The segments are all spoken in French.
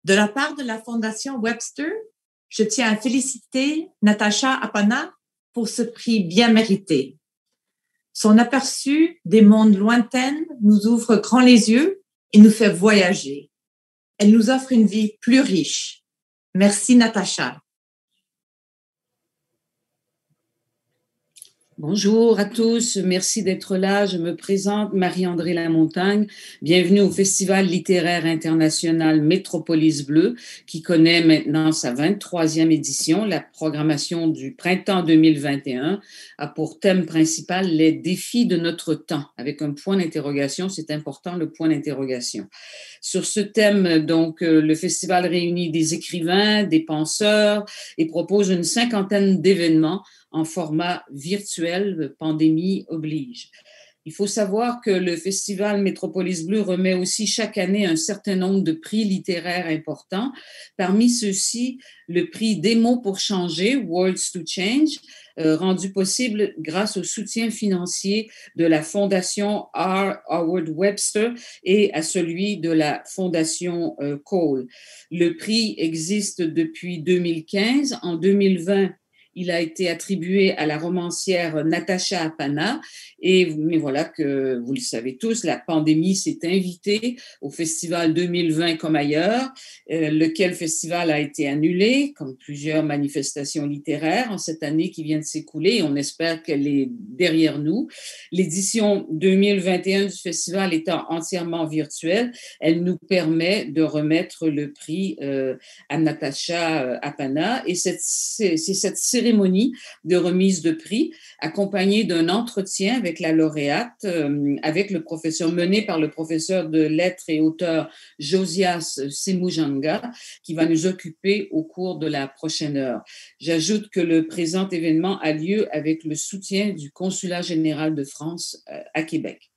De la part de la Fondation Webster, je tiens à féliciter Natasha Apana pour ce prix bien mérité. Son aperçu des mondes lointains nous ouvre grand les yeux et nous fait voyager. Elle nous offre une vie plus riche. Merci, Natasha. Bonjour à tous, merci d'être là. Je me présente Marie-Andrée Lamontagne. Bienvenue au Festival littéraire international Métropolis Bleue qui connaît maintenant sa 23e édition. La programmation du printemps 2021 a pour thème principal les défis de notre temps avec un point d'interrogation. C'est important, le point d'interrogation. Sur ce thème, donc, le festival réunit des écrivains, des penseurs et propose une 50aine d'événements en format virtuel, pandémie oblige. Il faut savoir que le Festival Métropolis Bleue remet aussi chaque année un certain nombre de prix littéraires importants. Parmi ceux-ci, le prix Des mots pour changer, Words to Change, rendu possible grâce au soutien financier de la Fondation R. Howard Webster et à celui de la Fondation Cole. Le prix existe depuis 2015. En 2020, il a été attribué à la romancière Natasha Apana. Mais voilà que vous le savez tous, la pandémie s'est invitée au festival 2020 comme ailleurs, lequel festival a été annulé, comme plusieurs manifestations littéraires en cette année qui vient de s'écouler. On espère qu'elle est derrière nous. L'édition 2021 du festival étant entièrement virtuelle, elle nous permet de remettre le prix à Natasha Apana. Et c'est cette cérémonie de remise de prix accompagnée d'un entretien avec la lauréate, avec le professeur, mené par le professeur de lettres et auteur Josias Semujanga, qui va nous occuper au cours de la prochaine heure. J'ajoute que le présent événement a lieu avec le soutien du Consulat général de France à Québec.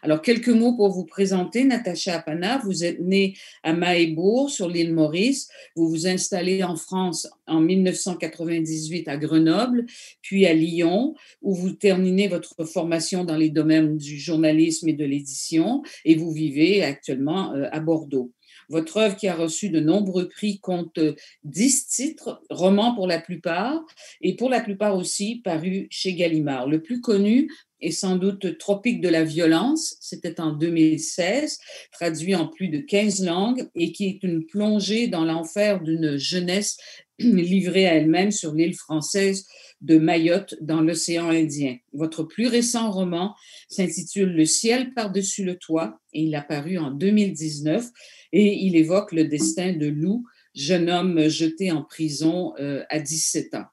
Alors, quelques mots pour vous présenter. Natasha Apana, vous êtes née à Mahébourg, sur l'île Maurice. Vous vous installez en France en 1998 à Grenoble, puis à Lyon, où vous terminez votre formation dans les domaines du journalisme et de l'édition, et vous vivez actuellement à Bordeaux. Votre œuvre, qui a reçu de nombreux prix, compte 10 titres, romans pour la plupart, et pour la plupart aussi parus chez Gallimard. Le plus connu est sans doute Tropique de la violence, c'était en 2016, traduit en plus de 15 langues et qui est une plongée dans l'enfer d'une jeunesse livrée à elle-même sur l'île française de Mayotte dans l'océan Indien. Votre plus récent roman s'intitule Le ciel par-dessus le toit et il a paru en 2019 et il évoque le destin de Lou, jeune homme jeté en prison à 17 ans.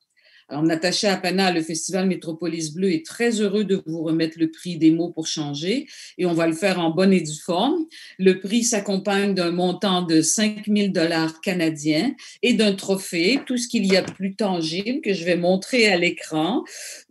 Alors, Natasha Apana, le Festival Métropolis Bleue est très heureux de vous remettre le prix Des mots pour changer et on va le faire en bonne et due forme. Le prix s'accompagne d'un montant de 5 000 $ canadiens et d'un trophée, tout ce qu'il y a de plus tangible que je vais montrer à l'écran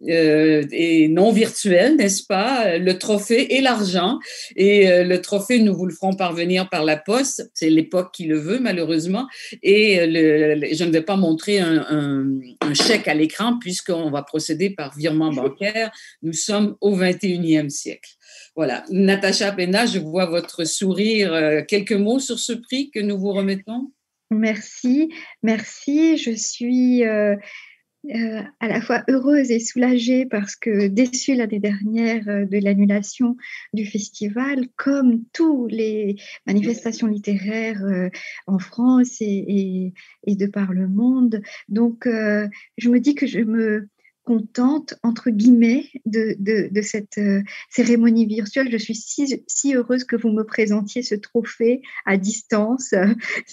et non virtuel, n'est-ce pas? Le trophée et l'argent. Et le trophée, nous vous le ferons parvenir par la poste. C'est l'époque qui le veut, malheureusement. Et je ne vais pas montrer un chèque à l'écran puisqu'on va procéder par virement bancaire. Nous sommes au 21e siècle. Voilà. Natasha Apana, je vois votre sourire. Quelques mots sur ce prix que nous vous remettons? Merci. Je suis à la fois heureuse et soulagée parce que déçue l'année dernière de l'annulation du festival, comme toutes les manifestations littéraires en France et de par le monde. Donc, je me dis que je me contente, entre guillemets, de cette cérémonie virtuelle. Je suis si heureuse que vous me présentiez ce trophée à distance.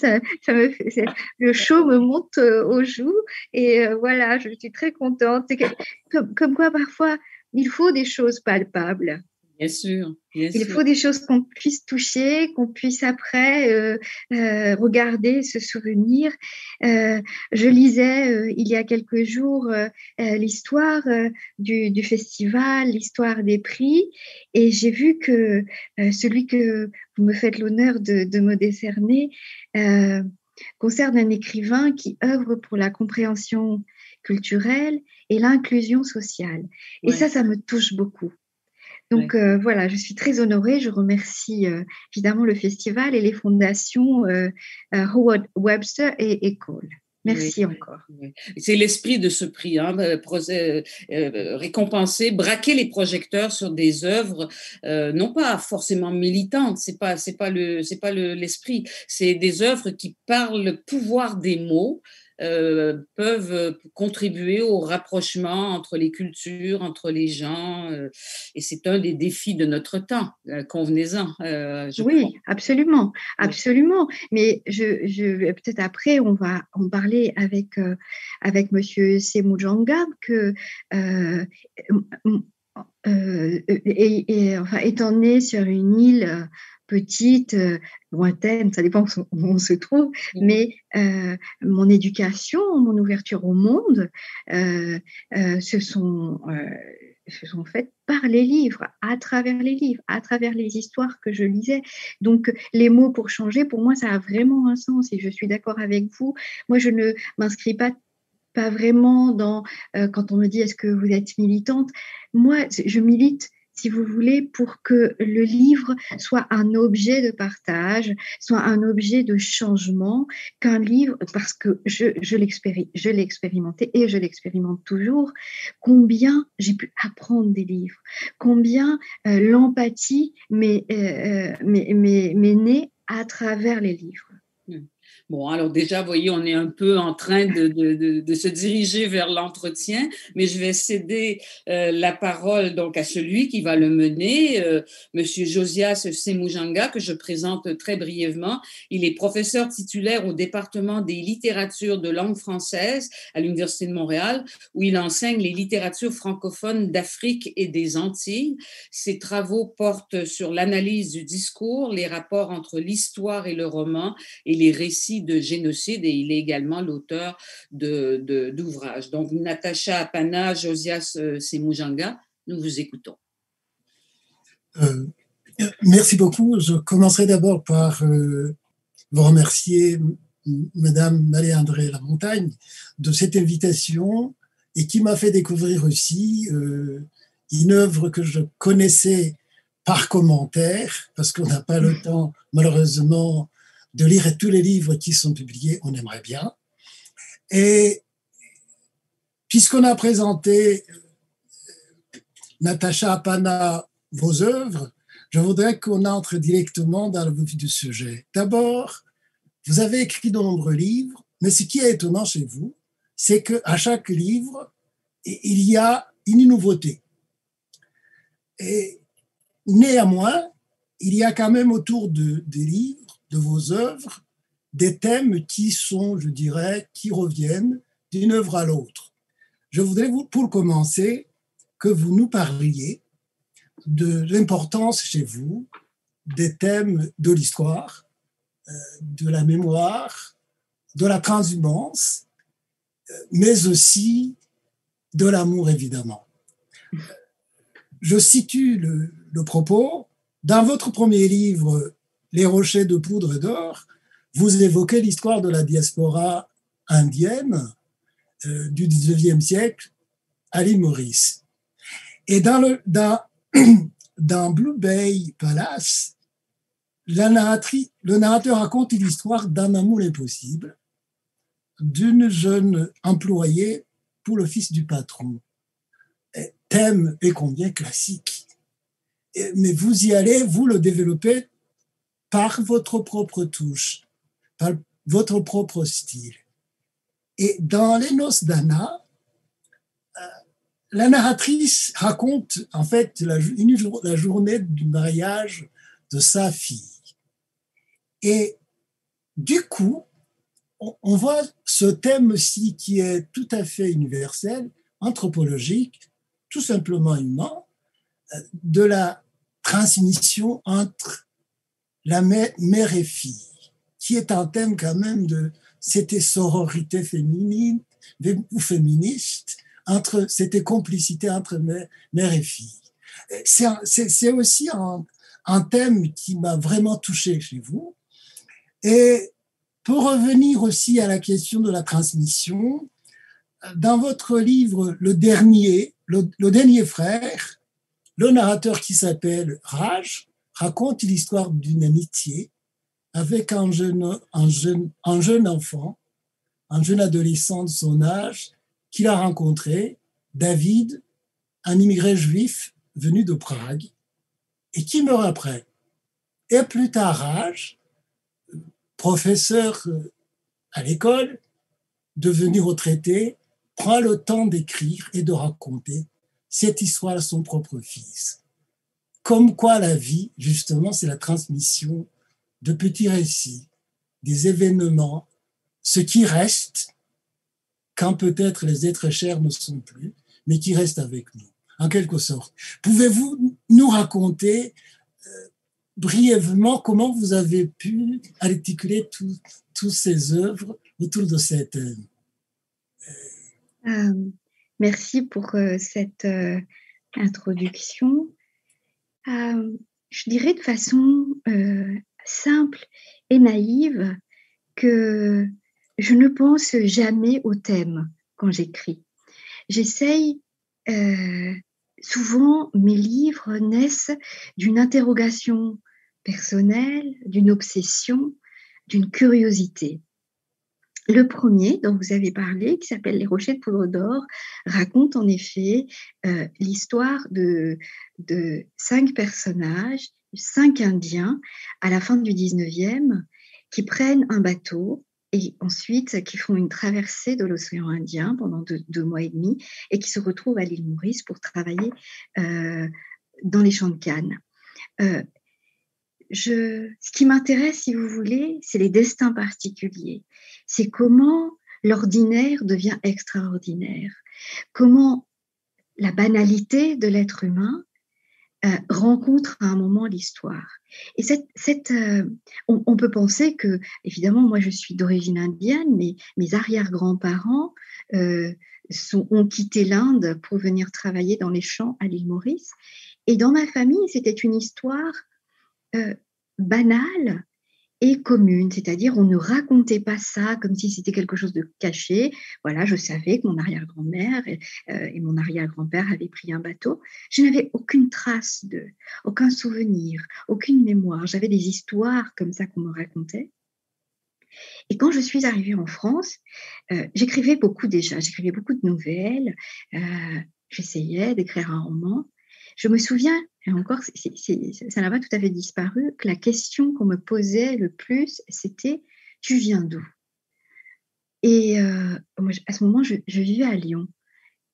Le chaud me monte aux joues et voilà, je suis très contente. Comme quoi, parfois, il faut des choses palpables. Bien sûr. Il faut des choses qu'on puisse toucher, qu'on puisse après regarder, se souvenir. Je lisais il y a quelques jours l'histoire du festival, l'histoire des prix, et j'ai vu que celui que vous me faites l'honneur de me décerner concerne un écrivain qui œuvre pour la compréhension culturelle et l'inclusion sociale. Et ça me touche beaucoup. Donc voilà, je suis très honorée. Je remercie évidemment le festival et les fondations Howard Webster et École. Merci encore. Oui. C'est l'esprit de ce prix, hein, récompenser, braquer les projecteurs sur des œuvres, non pas forcément militantes, c'est pas l'esprit, c'est des œuvres qui, par le pouvoir des mots, peuvent contribuer au rapprochement entre les cultures, entre les gens, et c'est un des défis de notre temps. Convenez-en. Oui, crois. Absolument, absolument. Mais je peut-être après on va en parler avec Monsieur Semujanga que enfin, étant né sur une île petite, lointaine, ça dépend où on se trouve, mais mon éducation, mon ouverture au monde se sont faites par les livres, à travers les histoires que je lisais. Donc, les mots pour changer, pour moi, ça a vraiment un sens et je suis d'accord avec vous. Moi, je ne m'inscris pas vraiment dans, quand on me dit est-ce que vous êtes militante, moi je milite, si vous voulais, pour que le livre soit un objet de partage, soit un objet de changement, qu'un livre, parce que je l'ai expérimenté et je l'expérimente toujours, combien j'ai pu apprendre des livres, combien l'empathie m'est née à travers les livres. Bon, alors déjà, vous voyez, on est un peu en train de se diriger vers l'entretien, mais je vais céder la parole donc à celui qui va le mener, Monsieur Josias Semujanga, que je présente très brièvement. Il est professeur titulaire au département des littératures de langue française à l'Université de Montréal, où il enseigne les littératures francophones d'Afrique et des Antilles. Ses travaux portent sur l'analyse du discours, les rapports entre l'histoire et le roman et les récits de génocide, et il est également l'auteur d'ouvrages. Donc, Natacha Apana, Josias Semujanga, nous vous écoutons. Merci beaucoup. Je commencerai d'abord par vous remercier, Madame Marie-André Lamontagne, de cette invitation et qui m'a fait découvrir aussi une œuvre que je connaissais par commentaire, parce qu'on n'a pas le temps, malheureusement, de lire tous les livres qui sont publiés, on aimerait bien. Et puisqu'on a présenté, Natacha Apana, vos œuvres, je voudrais qu'on entre directement dans le vif du sujet. D'abord, vous avez écrit de nombreux livres, mais ce qui est étonnant chez vous, c'est qu'à chaque livre, il y a une nouveauté. Et néanmoins, il y a quand même autour des livres, de vos œuvres, des thèmes qui sont, je dirais, qui reviennent d'une œuvre à l'autre. Je voudrais, pour commencer, que vous nous parliez de l'importance chez vous des thèmes de l'histoire, de la mémoire, de la transhumance, mais aussi de l'amour, évidemment. Je situe le propos. Dans votre premier livre, Les rochers de poudre et d'or, vous évoquez l'histoire de la diaspora indienne du 19e siècle à l'île Maurice. Et dans Blue Bay Palace, le narrateur raconte l'histoire d'un amour impossible d'une jeune employée pour le fils du patron. Thème et combien classique. Mais vous y allez, vous le développez par votre propre touche, par votre propre style. Et dans Les Noces d'Anna, la narratrice raconte en fait la journée du mariage de sa fille. Et du coup, on voit ce thème aussi qui est tout à fait universel, anthropologique, tout simplement humain, de la transmission entre la mère et fille, qui est un thème quand même de cette sororité féminine ou féministe, cette complicité entre mère et fille. C'est aussi un thème qui m'a vraiment touché chez vous. Et pour revenir aussi à la question de la transmission, dans votre livre, le dernier frère, Le narrateur, qui s'appelle Raj, raconte l'histoire d'une amitié avec un jeune enfant, un jeune adolescent de son âge, qu'il a rencontré, David, un immigré juif venu de Prague, et qui meurt après. Et plus tard, Raj, professeur à l'école, devenu retraité, prend le temps d'écrire et de raconter cette histoire à son propre fils. Comme quoi la vie, justement, c'est la transmission de petits récits, des événements, ce qui reste quand peut-être les êtres chers ne sont plus, mais qui restent avec nous, en quelque sorte. Pouvez-vous nous raconter brièvement comment vous avez pu articuler toutes ces œuvres autour de cette merci pour cette introduction. Je dirais de façon simple et naïve que je ne pense jamais au thème quand j'écris. J'essaye, souvent mes livres naissent d'une interrogation personnelle, d'une obsession, d'une curiosité. Le premier dont vous avez parlé, qui s'appelle Les Rochers de poudre d'or, raconte en effet l'histoire de 5 personnages, 5 Indiens à la fin du 19e, qui prennent un bateau et ensuite qui font une traversée de l'océan Indien pendant 2 mois et demi et qui se retrouvent à l'île Maurice pour travailler dans les champs de canne. Ce qui m'intéresse, si vous voulez, c'est les destins particuliers. C'est comment l'ordinaire devient extraordinaire. Comment la banalité de l'être humain rencontre à un moment l'histoire. Et on peut penser que, évidemment, moi je suis d'origine indienne, mais mes arrière-grands-parents ont quitté l'Inde pour venir travailler dans les champs à l'île Maurice. Et dans ma famille, c'était une histoire banale et commune, c'est-à-dire on ne racontait pas ça comme si c'était quelque chose de caché. Voilà, je savais que mon arrière-grand-mère et mon arrière-grand-père avaient pris un bateau. Je n'avais aucune trace aucun souvenir, aucune mémoire. J'avais des histoires comme ça qu'on me racontait. Et quand je suis arrivée en France, j'écrivais beaucoup déjà. J'écrivais beaucoup de nouvelles. J'essayais d'écrire un roman. Je me souviens, et encore, ça n'a pas tout à fait disparu, que la question qu'on me posait le plus, c'était « Tu viens d'où ?» Et moi, à ce moment, je vivais à Lyon.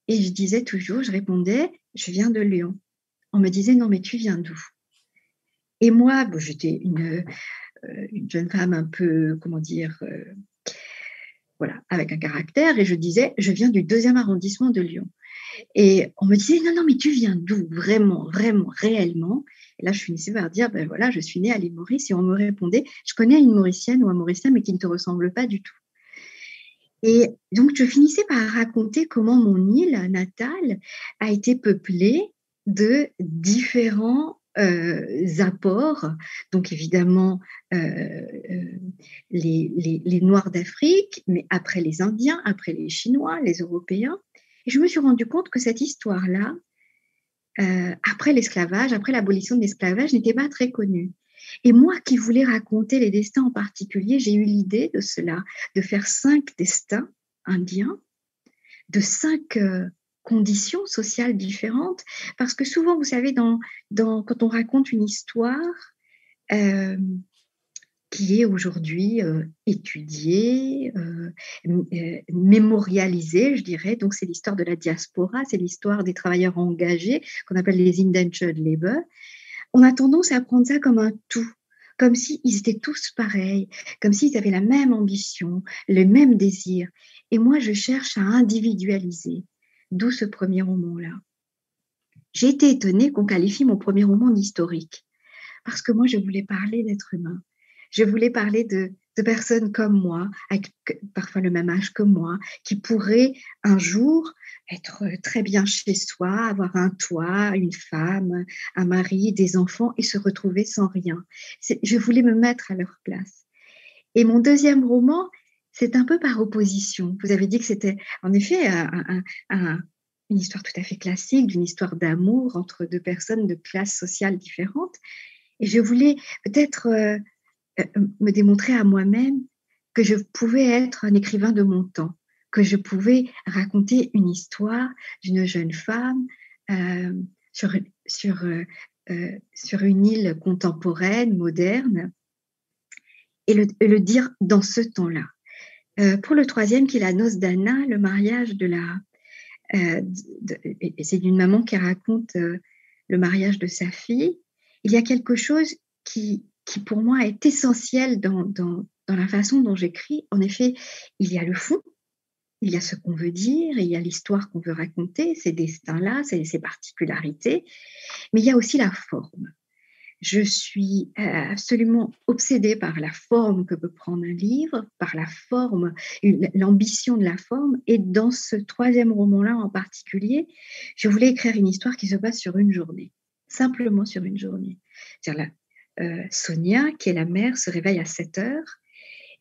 Et je répondais « Je viens de Lyon ». On me disait « Non, mais tu viens d'où ?» Et moi, j'étais une jeune femme un peu, voilà, avec un caractère, et je disais « Je viens du 2e arrondissement de Lyon ». Et on me disait, non, mais tu viens d'où, vraiment, vraiment, réellement? Et là, je finissais par dire, ben voilà, je suis née à l'île Maurice. Et on me répondait, je connais une Mauricienne ou un Mauricien, mais qui ne te ressemble pas du tout. Et donc, je finissais par raconter comment mon île natale a été peuplée de différents apports. Donc, évidemment, les Noirs d'Afrique, mais après les Indiens, après les Chinois, les Européens. Et je me suis rendu compte que cette histoire-là, après l'esclavage, après l'abolition de l'esclavage, n'était pas très connue. Et moi qui voulais raconter les destins en particulier, j'ai eu l'idée de cela, de faire 5 destins indiens, de 5 conditions sociales différentes, parce que souvent, vous savez, quand on raconte une histoire qui est aujourd'hui étudiée, mémorialisée, je dirais. Donc, c'est l'histoire de la diaspora, c'est l'histoire des travailleurs engagés, qu'on appelle les indentured labour. On a tendance à prendre ça comme un tout, comme s'ils étaient tous pareils, comme s'ils avaient la même ambition, le même désir. Et moi, je cherche à individualiser, d'où ce premier roman-là. J'ai été étonnée qu'on qualifie mon premier roman d'historique, parce que moi, je voulais parler d'êtres humains. Je voulais parler de personnes comme moi, avec parfois le même âge que moi, qui pourraient un jour être très bien chez soi, avoir un toit, une femme, un mari, des enfants et se retrouver sans rien. Je voulais me mettre à leur place. Et mon deuxième roman, c'est un peu par opposition. Vous avez dit que c'était en effet une histoire tout à fait classique, d'une histoire d'amour entre deux personnes de classes sociales différentes. Et je voulais peut-être me démontrer à moi-même que je pouvais être un écrivain de mon temps, que je pouvais raconter une histoire d'une jeune femme euh, sur, sur une île contemporaine, moderne, et le dire dans ce temps-là. Pour le troisième, qui est la noce d'Anna, le mariage de la... c'est d'une maman qui raconte le mariage de sa fille. Il y a quelque chose qui pour moi, est essentiel dans la façon dont j'écris. En effet, il y a le fond, il y a ce qu'on veut dire, il y a l'histoire qu'on veut raconter, ces destins-là, ces particularités, mais il y a aussi la forme. Je suis absolument obsédée par la forme que peut prendre un livre, par la forme, l'ambition de la forme. Et dans ce troisième roman-là en particulier, je voulais écrire une histoire qui se passe sur une journée, simplement sur une journée. C'est-à-dire Sonia, qui est la mère, se réveille à 7 heures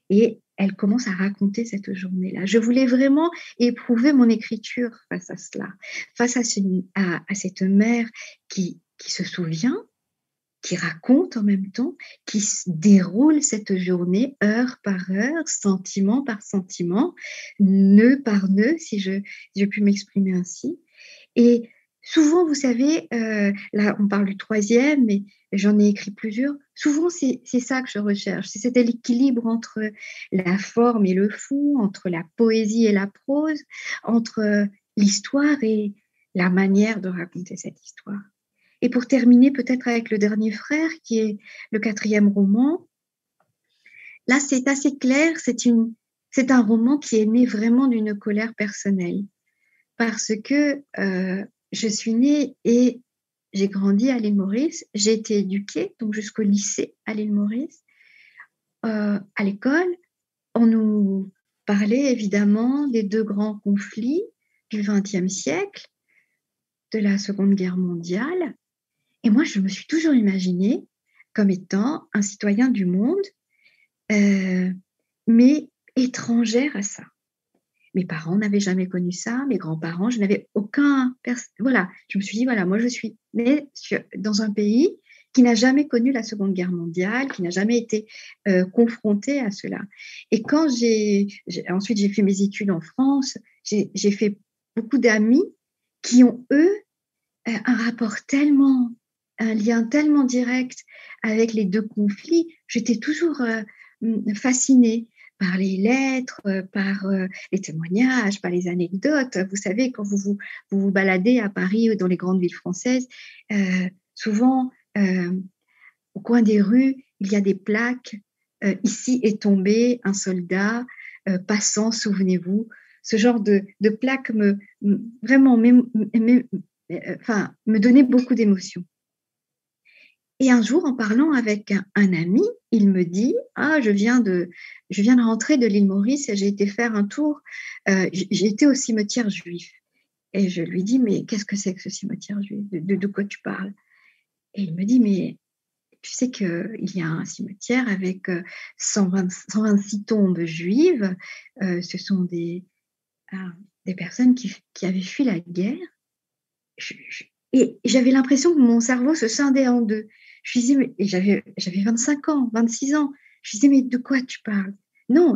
et elle commence à raconter cette journée-là. Je voulais vraiment éprouver mon écriture face à cela, face à cette mère qui se souvient, qui raconte en même temps, qui déroule cette journée heure par heure, sentiment par sentiment, nœud par nœud, si je puis m'exprimer ainsi. Et souvent, vous savez, là, on parle du troisième, mais j'en ai écrit plusieurs. Souvent, c'est ça que je recherche. C'est cet équilibre entre la forme et le fond, entre la poésie et la prose, entre l'histoire et la manière de raconter cette histoire. Et pour terminer, peut-être avec Le Dernier Frère, qui est le quatrième roman, là, c'est assez clair. C'est un roman qui est né vraiment d'une colère personnelle. Parce que je suis née et j'ai grandi à l'île Maurice. J'ai été éduquée donc jusqu'au lycée à l'île Maurice. À l'école, on nous parlait évidemment des deux grands conflits du XXe siècle, de la Seconde Guerre mondiale. Et moi, je me suis toujours imaginée comme étant un citoyen du monde, mais étrangère à ça. Mes parents n'avaient jamais connu ça, mes grands-parents, je n'avais aucun... Voilà, je me suis dit, voilà, moi je suis née dans un pays qui n'a jamais connu la Seconde Guerre mondiale, qui n'a jamais été confronté à cela. Et quand ensuite j'ai fait mes études en France, j'ai fait beaucoup d'amis qui ont, eux, un lien tellement direct avec les deux conflits. J'étais toujours fascinée par les lettres, par les témoignages, par les anecdotes. Vous savez, quand vous vous baladez à Paris ou dans les grandes villes françaises, souvent, au coin des rues, il y a des plaques. Ici est tombé un soldat, passant, souvenez-vous. Ce genre de plaques vraiment me donnait beaucoup d'émotions. Et un jour, en parlant avec un ami, il me dit « Ah, je viens de rentrer de l'île Maurice et j'ai été faire un tour. J'ai été au cimetière juif. » Et je lui dis « Mais qu'est-ce que c'est que ce cimetière juif ? De quoi tu parles ?» Et il me dit « Mais tu sais qu'il y a un cimetière avec 126 tombes juives. Ce sont des personnes qui avaient fui la guerre. » Et j'avais l'impression que mon cerveau se scindait en deux. Je disais, mais j'avais 25 ans, 26 ans. Je disais, mais de quoi tu parles ? Non,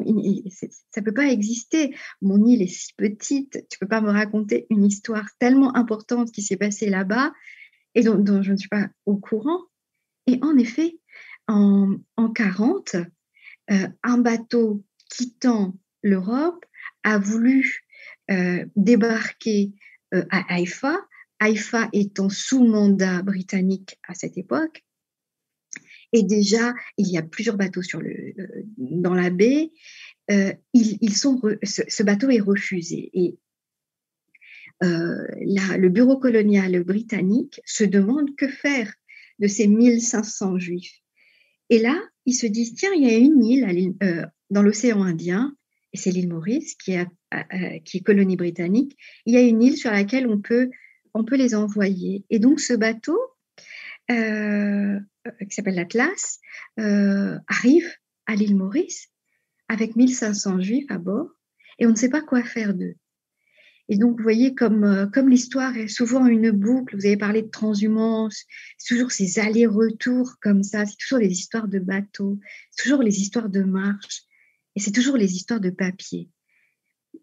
ça ne peut pas exister. Mon île est si petite, tu ne peux pas me raconter une histoire tellement importante qui s'est passée là-bas et dont je ne suis pas au courant. Et en effet, en 40, un bateau quittant l'Europe a voulu débarquer à Haïfa, Haïfa étant sous mandat britannique à cette époque. Et déjà, il y a plusieurs bateaux dans la baie. Ce bateau est refusé. Et le bureau colonial britannique se demande que faire de ces 1500 juifs. Et là, ils se disent, tiens, il y a une île dans l'océan Indien, et c'est l'île Maurice, qui est colonie britannique. Il y a une île sur laquelle on peut les envoyer. Et donc, ce bateau, qui s'appelle l'Atlas, arrive à l'île Maurice avec 1500 juifs à bord et on ne sait pas quoi faire d'eux. Et donc, vous voyez, comme l'histoire est souvent une boucle, vous avez parlé de transhumance, c'est toujours ces allers-retours comme ça, c'est toujours les histoires de bateaux, c'est toujours les histoires de marche, et c'est toujours les histoires de papier.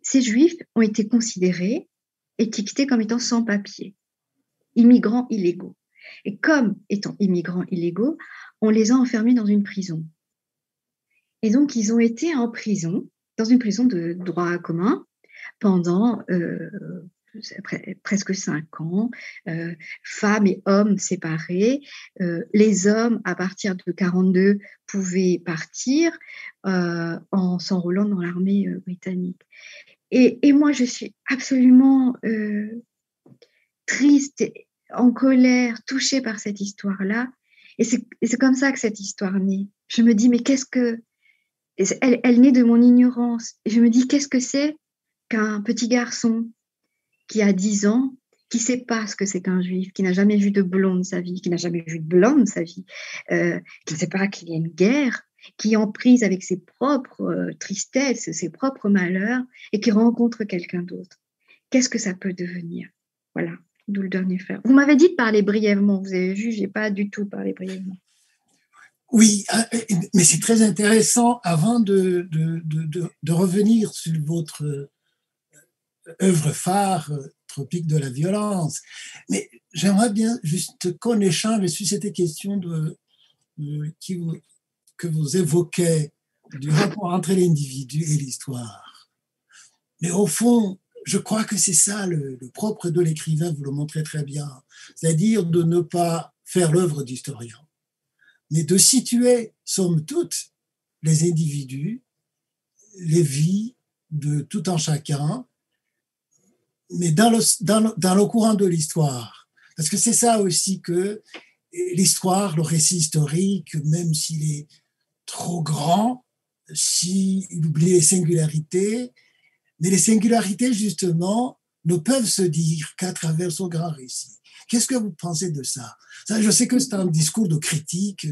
Ces Juifs ont été considérés, étiquetés comme étant sans papier, immigrants illégaux. Et comme étant immigrants illégaux, on les a enfermés dans une prison. Et donc, ils ont été en prison, dans une prison de droit commun, pendant presque 5 ans, femmes et hommes séparés. Les hommes, à partir de 1942, pouvaient partir en s'enrôlant dans l'armée britannique. Et moi, je suis absolument triste, en colère, touchée par cette histoire-là. Et c'est comme ça que cette histoire naît. Je me dis, mais qu'est-ce que... Elle naît de mon ignorance. Et je me dis, qu'est-ce que c'est qu'un petit garçon qui a 10 ans, qui ne sait pas ce que c'est qu'un juif, qui n'a jamais vu de blond de sa vie, qui n'a jamais vu de blanc de sa vie, qui ne sait pas qu'il y a une guerre, qui est en prise avec ses propres tristesses, ses propres malheurs, et qui rencontre quelqu'un d'autre. Qu'est-ce que ça peut devenir? Voilà, d'où le dernier frère. Vous m'avez dit de parler brièvement, vous avez vu, je n'ai pas du tout parlé brièvement. Oui, mais c'est très intéressant. Avant de revenir sur votre œuvre phare, Tropique de la violence, mais j'aimerais bien juste qu'on échange sur cette question que vous évoquez du rapport entre l'individu et l'histoire. Mais au fond, je crois que c'est ça le propre de l'écrivain, vous le montrez très bien, c'est-à-dire de ne pas faire l'œuvre d'historien, mais de situer, somme toute, les individus, les vies de tout un chacun, mais dans le courant de l'histoire. Parce que c'est ça aussi que l'histoire, le récit historique, même s'il est trop grand, s'il oublie les singularités, mais les singularités, justement, ne peuvent se dire qu'à travers son grand récit. Qu'est-ce que vous pensez de ça? Ça, je sais que c'est un discours de critique,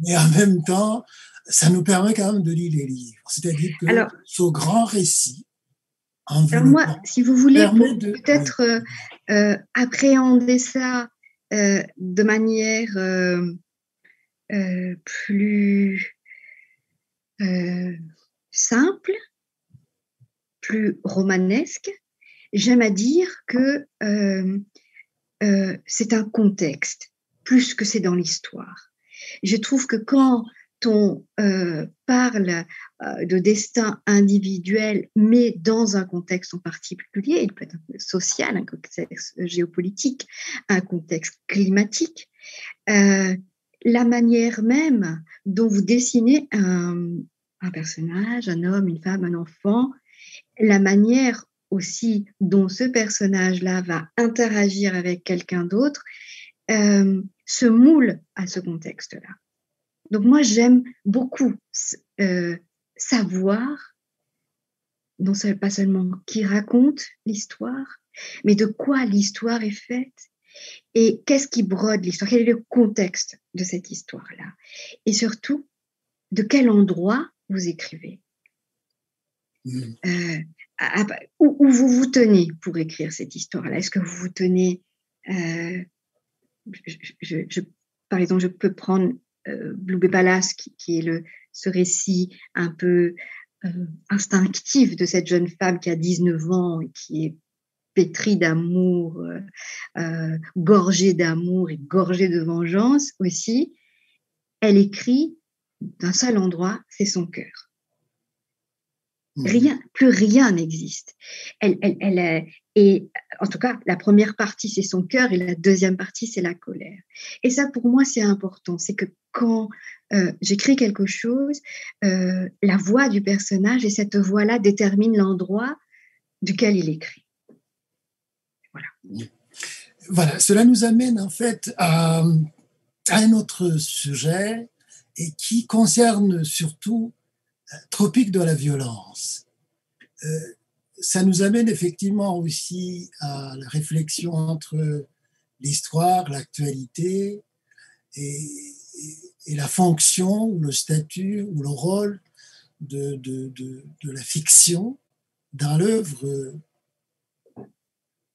mais en même temps, ça nous permet quand même de lire les livres. C'est-à-dire que ce grand récit, alors moi, si vous voulez, pour peut-être appréhender ça de manière plus simple, plus romanesque, j'aime à dire que c'est un contexte, plus que c'est dans l'histoire. Je trouve que quand on parle de destin individuel, mais dans un contexte en particulier, il peut être social, un contexte géopolitique, un contexte climatique, la manière même dont vous dessinez un personnage, un homme, une femme, un enfant, la manière aussi dont ce personnage-là va interagir avec quelqu'un d'autre, se moule à ce contexte-là. Donc moi, j'aime beaucoup savoir, non pas seulement qui raconte l'histoire, mais de quoi l'histoire est faite et qu'est-ce qui brode l'histoire, quel est le contexte de cette histoire-là. Et surtout, de quel endroit vous écrivez. Où vous vous tenez pour écrire cette histoire-là. Est-ce que vous vous tenez... par exemple, je peux prendre Blue Palace, qui est ce récit un peu instinctif de cette jeune femme qui a 19 ans et qui est pétrie d'amour, gorgée d'amour et gorgée de vengeance aussi. Elle écrit d'un seul endroit, c'est son cœur. Plus rien n'existe. Et en tout cas, la première partie, c'est son cœur et la deuxième partie, c'est la colère. Et ça, pour moi, c'est important. C'est que quand j'écris quelque chose, la voix du personnage et cette voix-là détermine l'endroit duquel il écrit. Voilà. Voilà, cela nous amène en fait à un autre sujet et qui concerne surtout Tropique de la violence. Ça nous amène effectivement aussi à la réflexion entre l'histoire, l'actualité et la fonction ou le statut ou le rôle de la fiction dans l'œuvre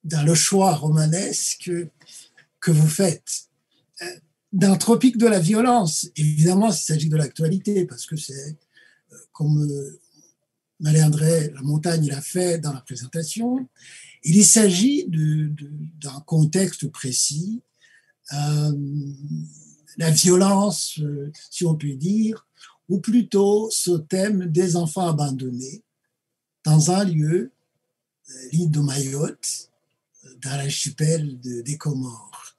dans le choix romanesque que vous faites. Dans Tropique de la violence, évidemment, il s'agit de l'actualité, parce que c'est, comme Marie-André Lamontagne l'a fait dans la présentation, il s'agit d'un contexte précis, la violence, si on peut dire, ou plutôt ce thème des enfants abandonnés dans un lieu, l'île de Mayotte, dans l'archipel des Comores.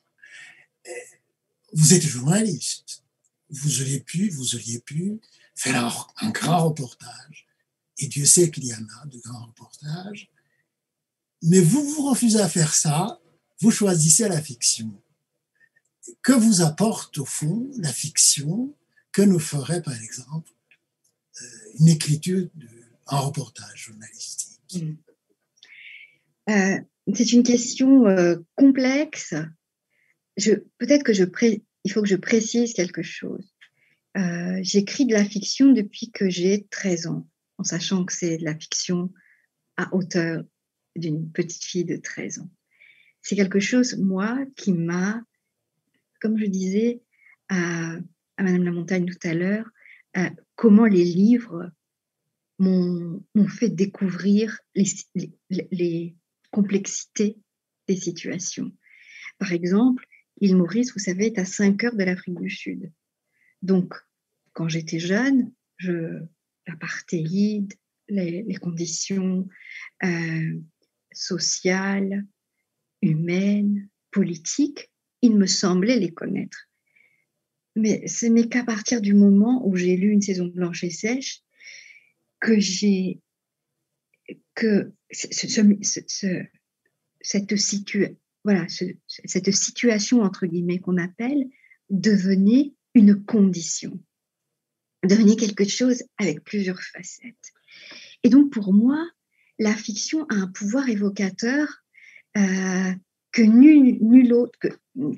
Vous êtes journaliste, vous auriez pu faire un grand reportage, et Dieu sait qu'il y en a de grands reportages, mais vous vous refusez à faire ça, vous choisissez la fiction. Que vous apporte au fond la fiction que nous ferait par exemple une écriture, un reportage journalistique? C'est une question complexe. Peut-être il faut que je précise quelque chose. J'écris de la fiction depuis que j'ai 13 ans, en sachant que c'est de la fiction à hauteur d'une petite fille de 13 ans. C'est quelque chose, moi, qui m'a, comme je disais à Madame Lamontagne tout à l'heure, comment les livres m'ont fait découvrir les complexités des situations. Par exemple, l'île Maurice, vous savez, est à 5 heures de l'Afrique du Sud. Donc, quand j'étais jeune, l'apartheid, les conditions sociales, humaines, politiques, il me semblait les connaître. Mais ce n'est qu'à partir du moment où j'ai lu Une saison blanche et sèche que cette situation, entre guillemets, qu'on appelle, devenait une condition, devenait quelque chose avec plusieurs facettes. Et donc, pour moi, la fiction a un pouvoir évocateur que nul autre,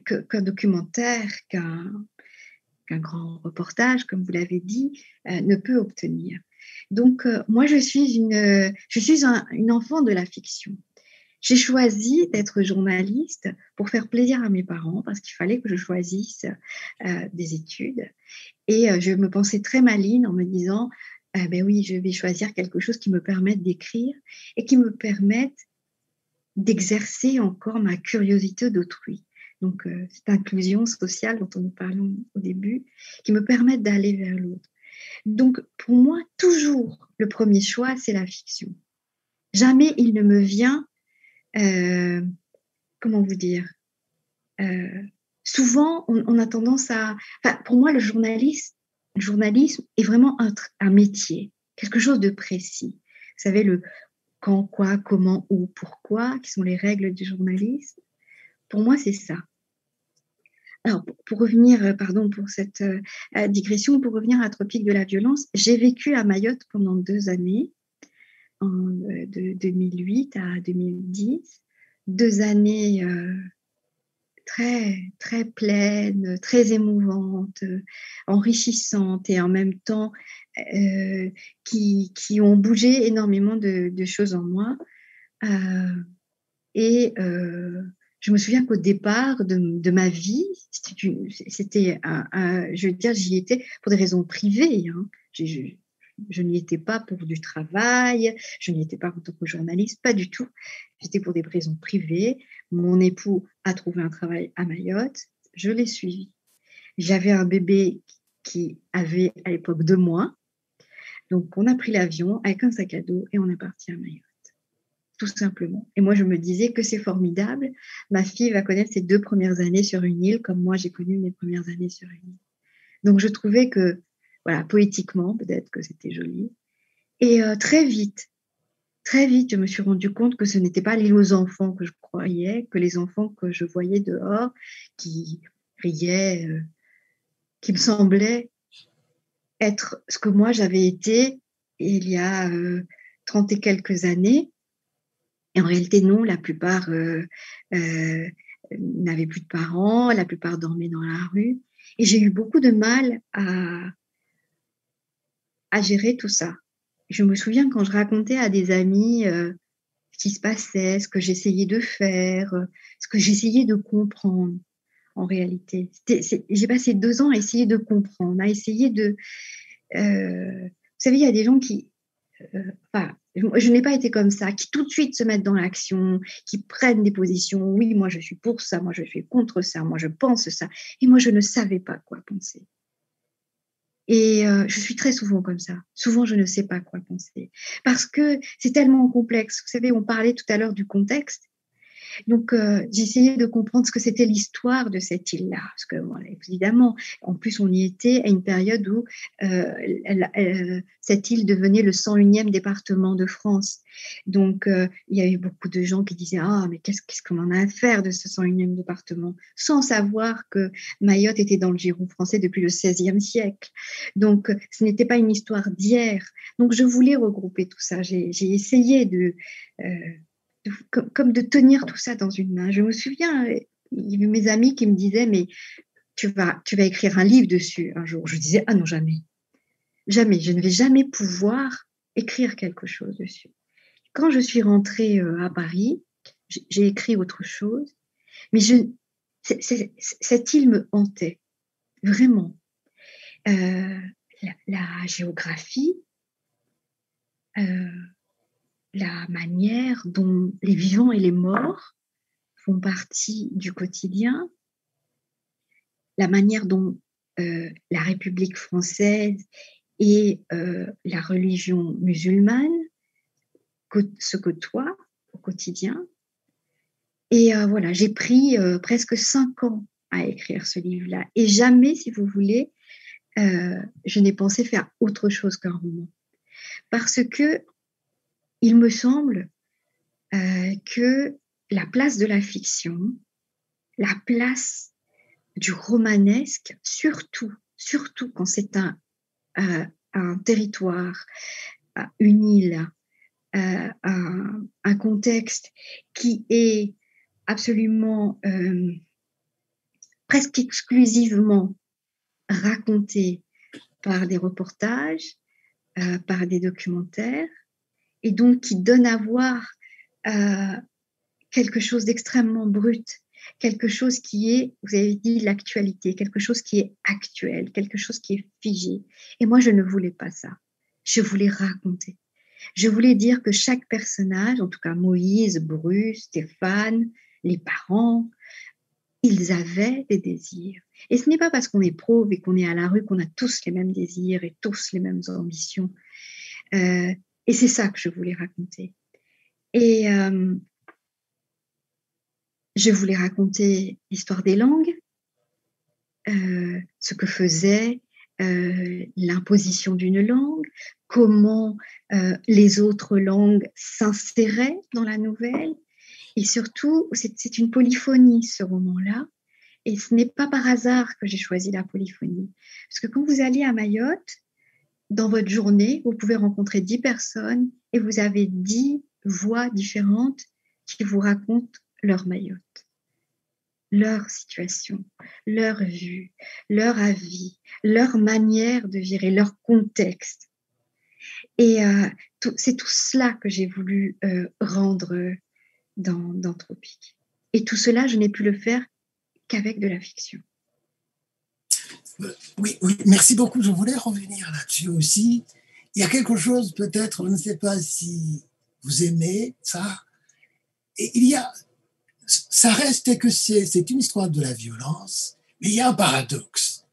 qu'un documentaire, qu'un grand reportage, comme vous l'avez dit, ne peut obtenir. Donc, moi, je suis une enfant de la fiction. J'ai choisi d'être journaliste pour faire plaisir à mes parents, parce qu'il fallait que je choisisse des études. Et je me pensais très maligne en me disant, ben oui, je vais choisir quelque chose qui me permette d'écrire et qui me permette d'exercer encore ma curiosité d'autrui. Donc, cette inclusion sociale dont nous parlons au début, qui me permette d'aller vers l'autre. Donc, pour moi, toujours, le premier choix, c'est la fiction. Jamais il ne me vient, comment vous dire, souvent, on a tendance à... Enfin, pour moi, le journalisme est vraiment un métier, quelque chose de précis. Vous savez, le quand, quoi, comment, où, pourquoi, qui sont les règles du journalisme. Pour moi, c'est ça. Alors, pour revenir, pardon pour cette digression, pour revenir à Tropique de la violence, j'ai vécu à Mayotte pendant 2 années, de 2008 à 2010. 2 années très, très pleines, très émouvantes, enrichissantes et en même temps qui ont bougé énormément de choses en moi. Je me souviens qu'au départ de ma vie, c'était je veux dire, j'y étais pour des raisons privées. Hein. Je n'y étais pas pour du travail, je n'y étais pas en tant que journaliste, pas du tout. J'étais pour des raisons privées. Mon époux a trouvé un travail à Mayotte, je l'ai suivi. J'avais un bébé qui avait à l'époque 2 mois. Donc, on a pris l'avion avec un sac à dos et on est parti à Mayotte. Tout simplement. Et moi, je me disais que c'est formidable. Ma fille va connaître ses 2 premières années sur une île, comme moi, j'ai connu mes premières années sur une île. Donc, je trouvais que, voilà, poétiquement, peut-être que c'était joli. Et très vite, je me suis rendu compte que ce n'était pas l'île aux enfants que je croyais, que les enfants que je voyais dehors, qui riaient, qui me semblaient être ce que moi, j'avais été il y a 30 et quelques années. Et en réalité, non, la plupart n'avaient plus de parents, la plupart dormaient dans la rue. Et j'ai eu beaucoup de mal à gérer tout ça. Je me souviens quand je racontais à des amis ce qui se passait, ce que j'essayais de faire, ce que j'essayais de comprendre en réalité. J'ai passé 2 ans à essayer de comprendre, à essayer de... vous savez, il y a des gens qui... je n'ai pas été comme ça, qui tout de suite se mettent dans l'action, qui prennent des positions. Oui, moi je suis pour ça, moi je suis contre ça, moi je pense ça. Et moi je ne savais pas quoi penser. Et je suis très souvent comme ça. Souvent, je ne sais pas quoi penser. Parce que c'est tellement complexe. Vous savez, on parlait tout à l'heure du contexte. Donc, j'essayais de comprendre ce que c'était l'histoire de cette île-là. Parce que, bon, évidemment, en plus, on y était à une période où cette île devenait le 101e département de France. Donc, il y avait beaucoup de gens qui disaient « Ah, mais qu'est-ce qu'on en a à faire de ce 101e département ?» sans savoir que Mayotte était dans le giron français depuis le XVIe siècle. Donc, ce n'était pas une histoire d'hier. Donc, je voulais regrouper tout ça. J'ai essayé comme de tenir tout ça dans une main. Je me souviens, il y avait mes amis qui me disaient, mais tu vas écrire un livre dessus un jour. Je disais, ah non, jamais. Jamais, je ne vais jamais pouvoir écrire quelque chose dessus. Quand je suis rentrée à Paris, j'ai écrit autre chose, mais cette île me hantait, vraiment. La géographie, la manière dont les vivants et les morts font partie du quotidien, la manière dont la République française et la religion musulmane se côtoient au quotidien. Et voilà, j'ai pris presque 5 ans à écrire ce livre-là. Et jamais, si vous voulez, je n'ai pensé faire autre chose qu'un roman. Parce que il me semble que la place de la fiction, la place du romanesque, surtout quand c'est un territoire, une île, un contexte qui est absolument presque exclusivement raconté par des reportages, par des documentaires, et donc qui donne à voir quelque chose d'extrêmement brut, quelque chose qui est, vous avez dit, l'actualité, quelque chose qui est actuel, quelque chose qui est figé. Et moi, je ne voulais pas ça. Je voulais raconter. Je voulais dire que chaque personnage, en tout cas Moïse, Bruce, Stéphane, les parents, ils avaient des désirs. Et ce n'est pas parce qu'on est pauvre et qu'on est à la rue qu'on a tous les mêmes désirs et tous les mêmes ambitions. Et c'est ça que je voulais raconter. Et je voulais raconter l'histoire des langues, ce que faisait l'imposition d'une langue, comment les autres langues s'inséraient dans la nouvelle. Et surtout, c'est une polyphonie, ce roman-là. Et ce n'est pas par hasard que j'ai choisi la polyphonie. Parce que quand vous allez à Mayotte, dans votre journée, vous pouvez rencontrer 10 personnes et vous avez 10 voix différentes qui vous racontent leur Mayotte, leur situation, leur vue, leur avis, leur manière de gérer, leur contexte. Et c'est tout cela que j'ai voulu rendre dans Tropique. Et tout cela, je n'ai pu le faire qu'avec de la fiction. Oui, merci beaucoup. Je voulais revenir là-dessus aussi. Il y a quelque chose, peut-être, je ne sais pas si vous aimez ça. Et ça reste que c'est une histoire de la violence, mais il y a un paradoxe.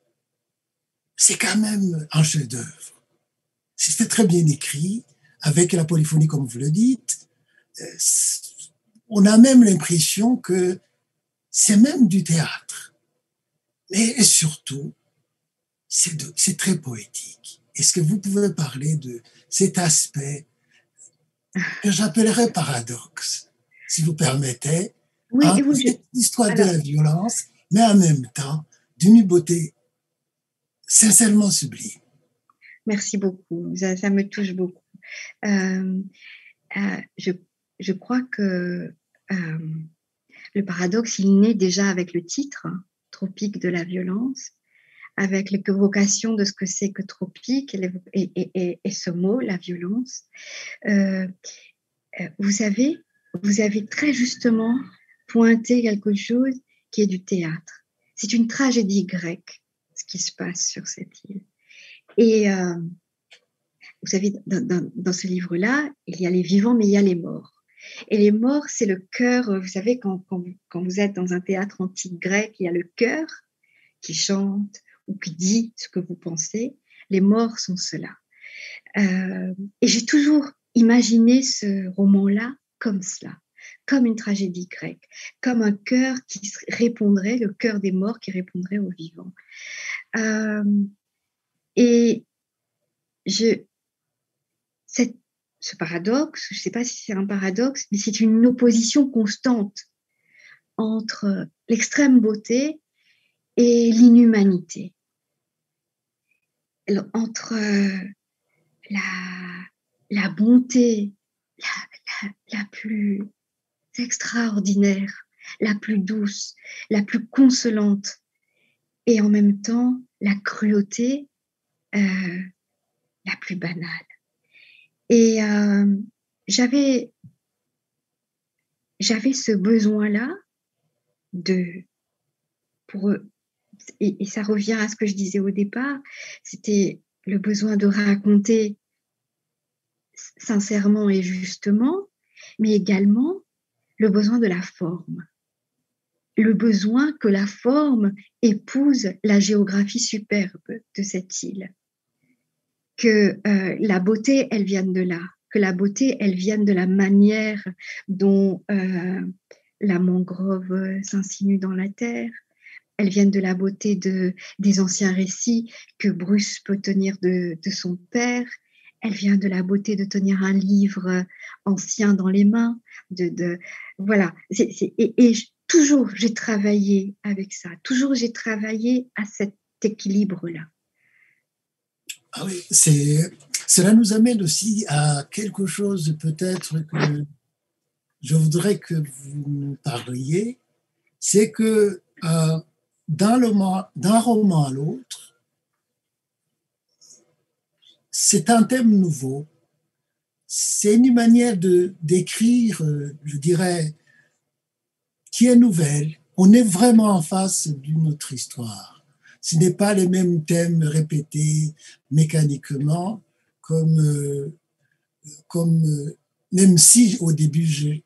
C'est quand même un chef-d'œuvre. C'est très bien écrit, avec la polyphonie, comme vous le dites. On a même l'impression que c'est même du théâtre. Mais surtout, c'est très poétique. Est-ce que vous pouvez parler de cet aspect que j'appellerais paradoxe, si vous permettez, oui, cette histoire de la violence, mais en même temps d'une beauté sincèrement sublime. Merci beaucoup, ça me touche beaucoup. Je crois que le paradoxe, il naît déjà avec le titre, Tropique de la violence, avec l'évocation de ce que c'est que tropique et ce mot, la violence. Vous savez, vous avez très justement pointé quelque chose qui est du théâtre. C'est une tragédie grecque, ce qui se passe sur cette île. Et vous savez, dans ce livre-là, il y a les vivants, mais il y a les morts. Et les morts, c'est le cœur. Vous savez, quand vous êtes dans un théâtre antique grec, il y a le cœur qui chante ou qui dit ce que vous pensez. Les morts sont cela. Et j'ai toujours imaginé ce roman-là comme cela, comme une tragédie grecque, comme un cœur qui répondrait, le cœur des morts qui répondrait aux vivants. Et ce paradoxe, je ne sais pas si c'est un paradoxe, mais c'est une opposition constante entre l'extrême beauté et l'inhumanité. Entre la bonté la plus extraordinaire, la plus douce, la plus consolante, et en même temps la cruauté la plus banale. Et j'avais ce besoin-là et ça revient à ce que je disais au départ, c'était le besoin de raconter sincèrement et justement, mais également le besoin de la forme. Le besoin que la forme épouse la géographie superbe de cette île. Que la beauté, elle vienne de là. Que la beauté, elle vienne de la manière dont la mangrove s'insinue dans la terre. Elle vienne de la beauté des anciens récits que Bruce peut tenir de son père. Elle vient de la beauté de tenir un livre ancien dans les mains. Voilà. Toujours, j'ai travaillé avec ça. Toujours, j'ai travaillé à cet équilibre-là. Ah oui, cela nous amène aussi à quelque chose peut-être que je voudrais que vous nous parliez. C'est que d'un roman à l'autre, c'est un thème nouveau. C'est une manière d'écrire, je dirais, qui est nouvelle. On est vraiment en face d'une autre histoire. Ce n'est pas les mêmes thèmes répétés mécaniquement, même si au début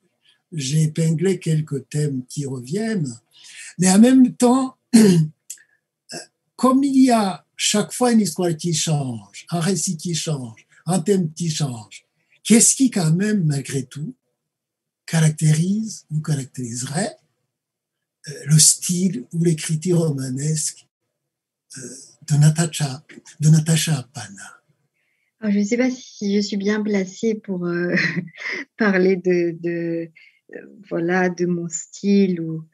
j'ai épinglé quelques thèmes qui reviennent, mais en même temps, comme il y a chaque fois une histoire qui change, un récit qui change, un thème qui change, qu'est-ce qui quand même, malgré tout, caractériserait le style ou l'écriture romanesque de Natacha Apana? Alors, je ne sais pas si je suis bien placée pour parler de mon style ou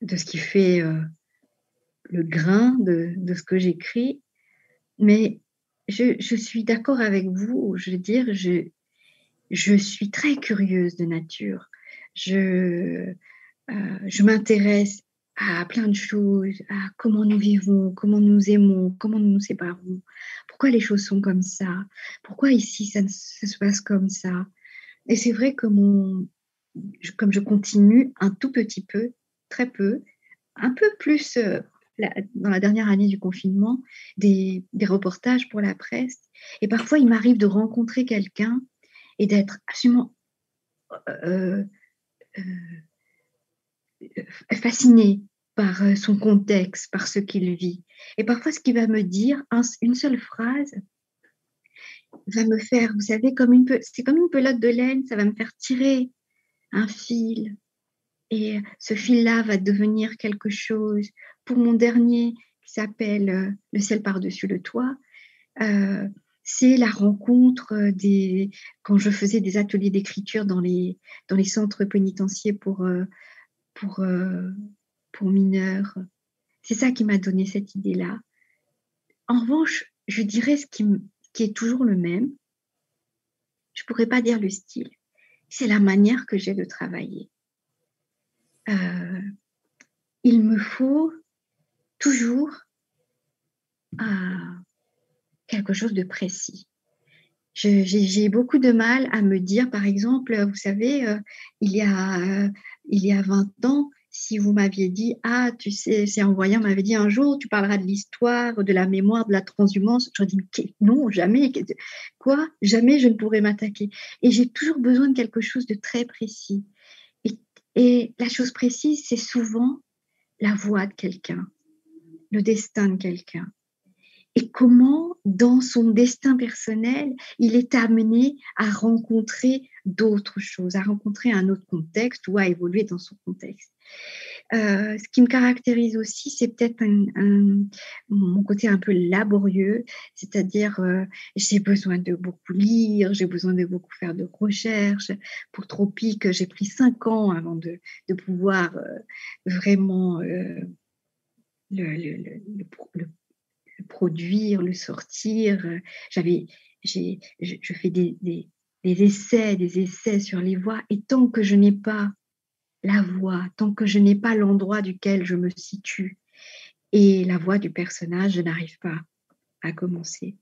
de ce qui fait le grain de ce que j'écris, mais je suis d'accord avec vous. Je veux dire, je suis très curieuse de nature. Je m'intéresse à plein de choses, à comment nous vivons, comment nous aimons, comment nous nous séparons, pourquoi les choses sont comme ça, pourquoi ici ça se passe comme ça. Et c'est vrai que comme je continue un tout petit peu, très peu, un peu plus dans la dernière année du confinement, des reportages pour la presse. Et parfois, il m'arrive de rencontrer quelqu'un et d'être absolument fascinée par son contexte, par ce qu'il vit. Et parfois, ce qu'il va me dire, une seule phrase, va me faire, vous savez, c'est comme une pelote de laine, ça va me faire tirer un fil. Et ce fil-là va devenir quelque chose. Pour mon dernier, qui s'appelle Le ciel par-dessus le toit, c'est la rencontre quand je faisais des ateliers d'écriture dans les centres pénitentiaires pour mineurs. C'est ça qui m'a donné cette idée-là. En revanche, je dirais ce qui est toujours le même. Je ne pourrais pas dire le style. C'est la manière que j'ai de travailler. Il me faut toujours quelque chose de précis. J'ai beaucoup de mal à me dire, par exemple, vous savez, il y a 20 ans, si vous m'aviez dit, ah, tu sais, c'est envoyé, on m'avait dit un jour, tu parleras de l'histoire, de la mémoire, de la transhumance. J'aurais dit, non, jamais. Quoi? Jamais je ne pourrais m'attaquer. Et j'ai toujours besoin de quelque chose de très précis. Et la chose précise, c'est souvent la voix de quelqu'un, le destin de quelqu'un. Et comment, dans son destin personnel, il est amené à rencontrer d'autres choses, à rencontrer un autre contexte ou à évoluer dans son contexte. Ce qui me caractérise aussi, c'est peut-être mon côté un peu laborieux, c'est-à-dire j'ai besoin de beaucoup lire, j'ai besoin de beaucoup faire de recherches. Pour Tropique, j'ai pris 5 ans avant de pouvoir vraiment le produire, le sortir. Je fais des essais sur les voix, et tant que je n'ai pas la voix, tant que je n'ai pas l'endroit duquel je me situe et la voix du personnage, je n'arrive pas à commencer.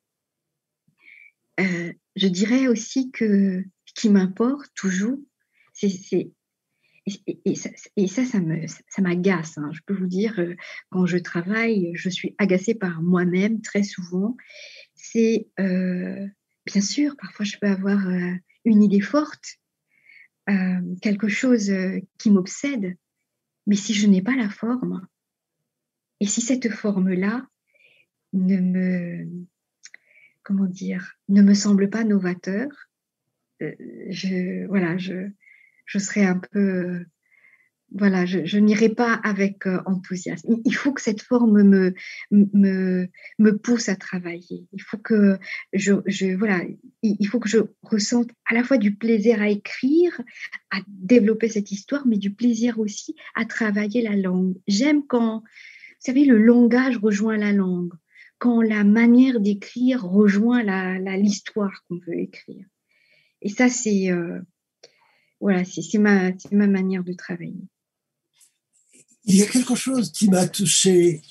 Je dirais aussi que ce qui m'importe toujours, ça m'agace. Hein. Je peux vous dire, quand je travaille, je suis agacée par moi-même très souvent. C'est, bien sûr, parfois je peux avoir une idée forte, quelque chose qui m'obsède, mais si je n'ai pas la forme, et si cette forme-là ne me semble pas novateur, je serais un peu, je n'irai pas avec enthousiasme. Il faut que cette forme me pousse à travailler. Il faut que il faut que je ressente à la fois du plaisir à écrire, à développer cette histoire, mais du plaisir aussi à travailler la langue. J'aime quand, vous savez, le langage rejoint la langue, quand la manière d'écrire rejoint l'histoire qu'on veut écrire. Et ça, c'est ma manière de travailler. Il y a quelque chose qui m'a touché,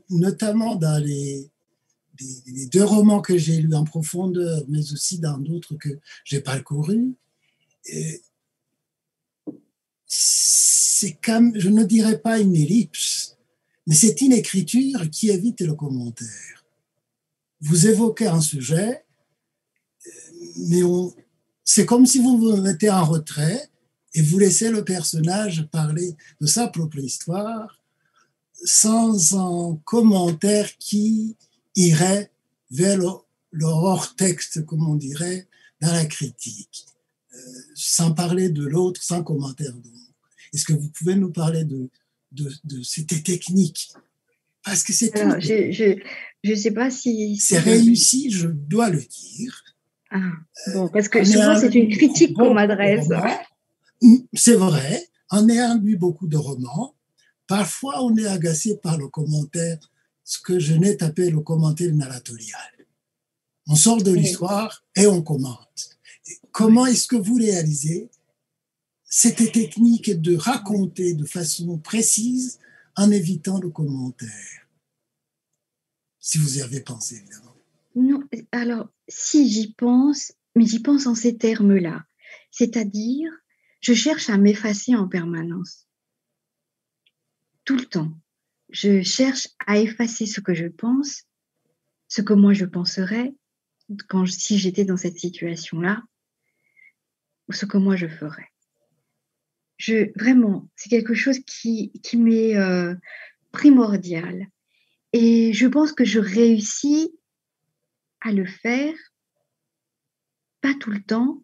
notamment dans les 2 romans que j'ai lus en profondeur, mais aussi dans d'autres que j'ai parcourus. C'est comme, je ne dirais pas une ellipse, mais c'est une écriture qui évite le commentaire. Vous évoquez un sujet, mais c'est comme si vous vous mettez en retrait et vous laissez le personnage parler de sa propre histoire sans un commentaire qui irait vers le hors-texte, comme on dirait, dans la critique, sans parler de l'autre, sans commentaire de l'autre. Est-ce que vous pouvez nous parler de cette technique? Parce que c'est alors, je sais pas si c'est réussi, je dois le dire. Ah, bon, parce que souvent c'est une critique qu'on m'adresse. C'est vrai, en ayant lu beaucoup de romans, parfois on est agacé par le commentaire, ce que je n'ai tapé le commentaire narratorial. On sort de l'histoire et on commente. Comment est-ce que vous réalisez cette technique de raconter de façon précise en évitant le commentaire? Si vous y avez pensé, évidemment. Non, alors, si j'y pense, mais j'y pense en ces termes-là. C'est-à-dire, je cherche à m'effacer en permanence. Tout le temps. Je cherche à effacer ce que je pense, ce que moi je penserais si j'étais dans cette situation-là, ou ce que moi je ferais. Vraiment, c'est quelque chose qui m'est primordial. Et je pense que je réussis à le faire, pas tout le temps,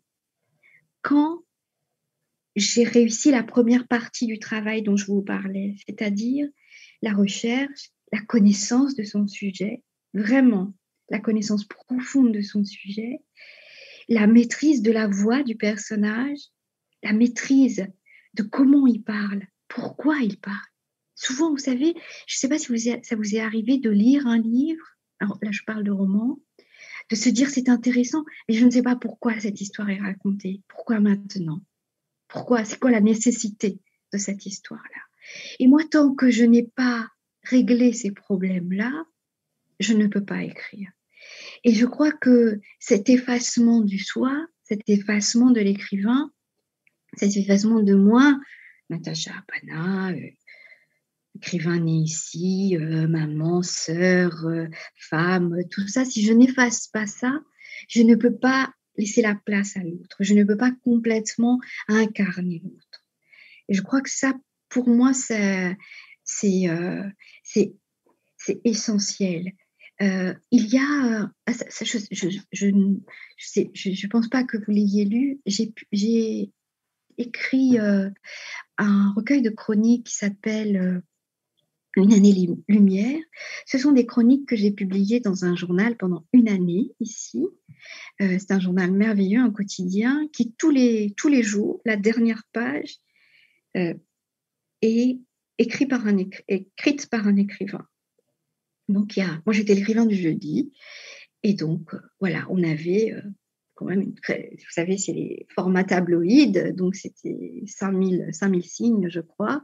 quand j'ai réussi la première partie du travail dont je vous parlais, c'est-à-dire la recherche, la connaissance de son sujet, vraiment la connaissance profonde de son sujet, la maîtrise de la voix du personnage, la maîtrise de comment il parle, pourquoi il parle. Souvent, vous savez, je ne sais pas si ça vous est arrivé de lire un livre, alors là je parle de roman, de se dire c'est intéressant, mais je ne sais pas pourquoi cette histoire est racontée, pourquoi maintenant, pourquoi, c'est quoi la nécessité de cette histoire-là. Et moi, tant que je n'ai pas réglé ces problèmes-là, je ne peux pas écrire. Et je crois que cet effacement du soi, cet effacement de l'écrivain, cet effacement de moi, Natacha Apana, écrivain né ici, maman, sœur, femme, tout ça, si je n'efface pas ça, je ne peux pas laisser la place à l'autre, je ne peux pas complètement incarner l'autre. Et je crois que ça, pour moi, c'est essentiel. Il y a, je pense pas que vous l'ayez lu, j'ai écrit un recueil de chroniques qui s'appelle Une année-lumière. Ce sont des chroniques que j'ai publiées dans un journal pendant une année ici. C'est un journal merveilleux, un quotidien qui tous les jours, la dernière page est écrite par un écrivain. Donc moi j'étais l'écrivain du jeudi et donc voilà, on avait quand même vous savez, c'est les formats tabloïds, donc c'était 5000 signes, je crois.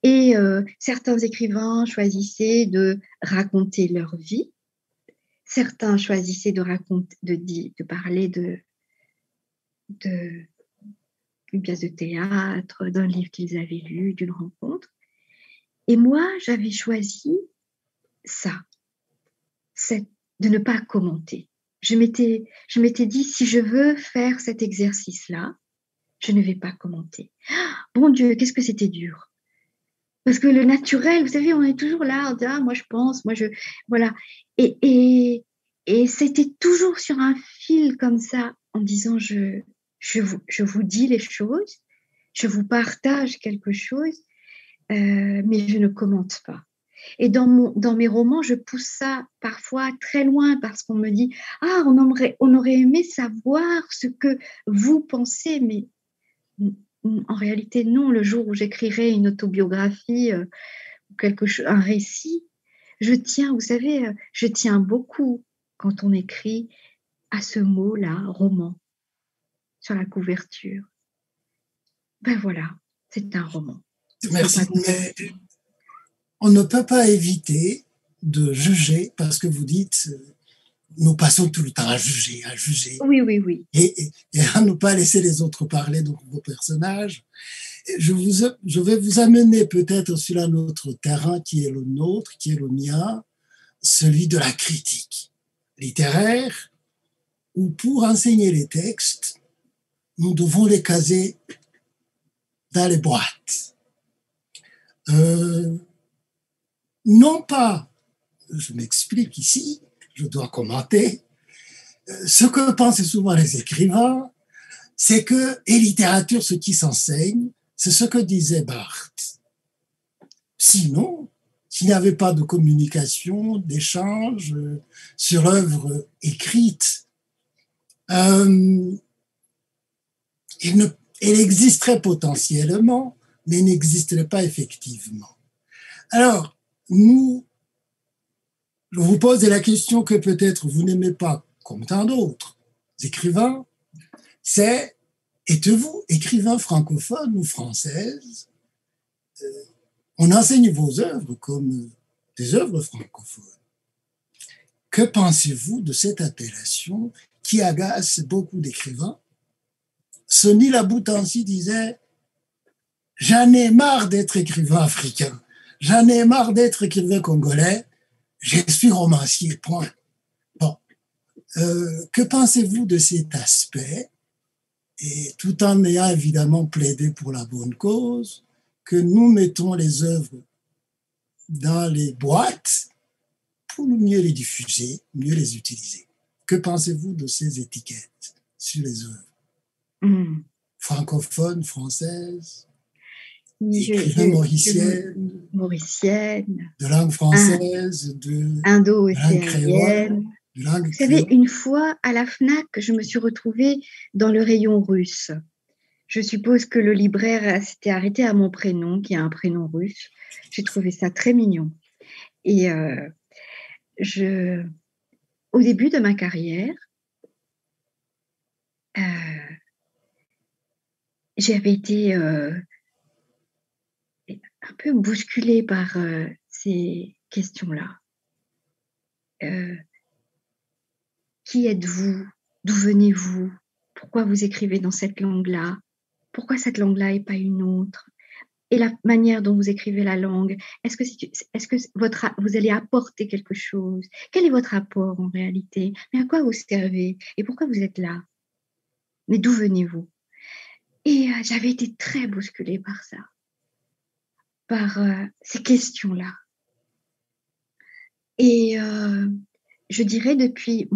Et certains écrivains choisissaient de raconter leur vie, certains choisissaient de parler d'une pièce de théâtre, d'un livre qu'ils avaient lu, d'une rencontre. Et moi, j'avais choisi ça, de ne pas commenter. Je m'étais dit, si je veux faire cet exercice-là, je ne vais pas commenter. Bon Dieu, qu'est-ce que c'était dur. Parce que le naturel, vous savez, on est toujours là, on dit, moi je pense, voilà. Et c'était toujours sur un fil comme ça, en disant, je vous dis les choses, je vous partage quelque chose, mais je ne commente pas. Et dans mes romans, je pousse ça parfois très loin parce qu'on me dit, on aurait aimé savoir ce que vous pensez, mais en réalité, non. Le jour où j'écrirai une autobiographie, un récit, vous savez, je tiens beaucoup quand on écrit à ce mot-là, roman, sur la couverture. Ben voilà, c'est un roman. Merci, mais on ne peut pas éviter de juger parce que vous dites, nous passons tout le temps à juger. Oui. Et à ne pas laisser les autres parler de vos personnages. Je vais vous amener peut-être sur un autre terrain qui est le nôtre, qui est le mien, celui de la critique littéraire, où pour enseigner les textes, nous devons les caser dans les boîtes. Non pas, je m'explique ici, je dois commenter, ce que pensent souvent les écrivains, c'est que, et littérature, ce qui s'enseigne, c'est ce que disait Barthes. Sinon, s'il n'y avait pas de communication, d'échange sur l'œuvre écrite, elle existerait potentiellement, mais n'existerait pas effectivement. Alors, je vous pose la question que peut-être vous n'aimez pas, comme tant d'autres écrivains, c'est, êtes-vous écrivain francophone ou française? On enseigne vos œuvres comme des œuvres francophones. Que pensez-vous de cette appellation qui agace beaucoup d'écrivains? Sonny Laboutancy disait « J'en ai marre d'être écrivain africain, j'en ai marre d'être écrivain congolais, je suis romancier, point. » Bon, que pensez-vous de cet aspect? Et tout en ayant évidemment plaidé pour la bonne cause, que nous mettons les œuvres dans les boîtes pour mieux les diffuser, mieux les utiliser. Que pensez-vous de ces étiquettes sur les œuvres? Francophones, françaises, écrivains mauriciennes, de langue française, de langue créole. Vous savez, une fois à la FNAC, je me suis retrouvée dans le rayon russe. Je suppose que le libraire s'était arrêté à mon prénom, qui est un prénom russe. J'ai trouvé ça très mignon. Et au début de ma carrière, j'avais été un peu bousculée par ces questions-là. Qui êtes-vous? D'où venez-vous? Pourquoi vous écrivez dans cette langue-là? Pourquoi cette langue-là et pas une autre? Et la manière dont vous écrivez la langue, est-ce que vous allez apporter quelque chose? Quel est votre apport en réalité? Mais à quoi vous servez? Et pourquoi vous êtes là? Mais d'où venez-vous? Et j'avais été très bousculée par ça, par ces questions-là. Et je dirais depuis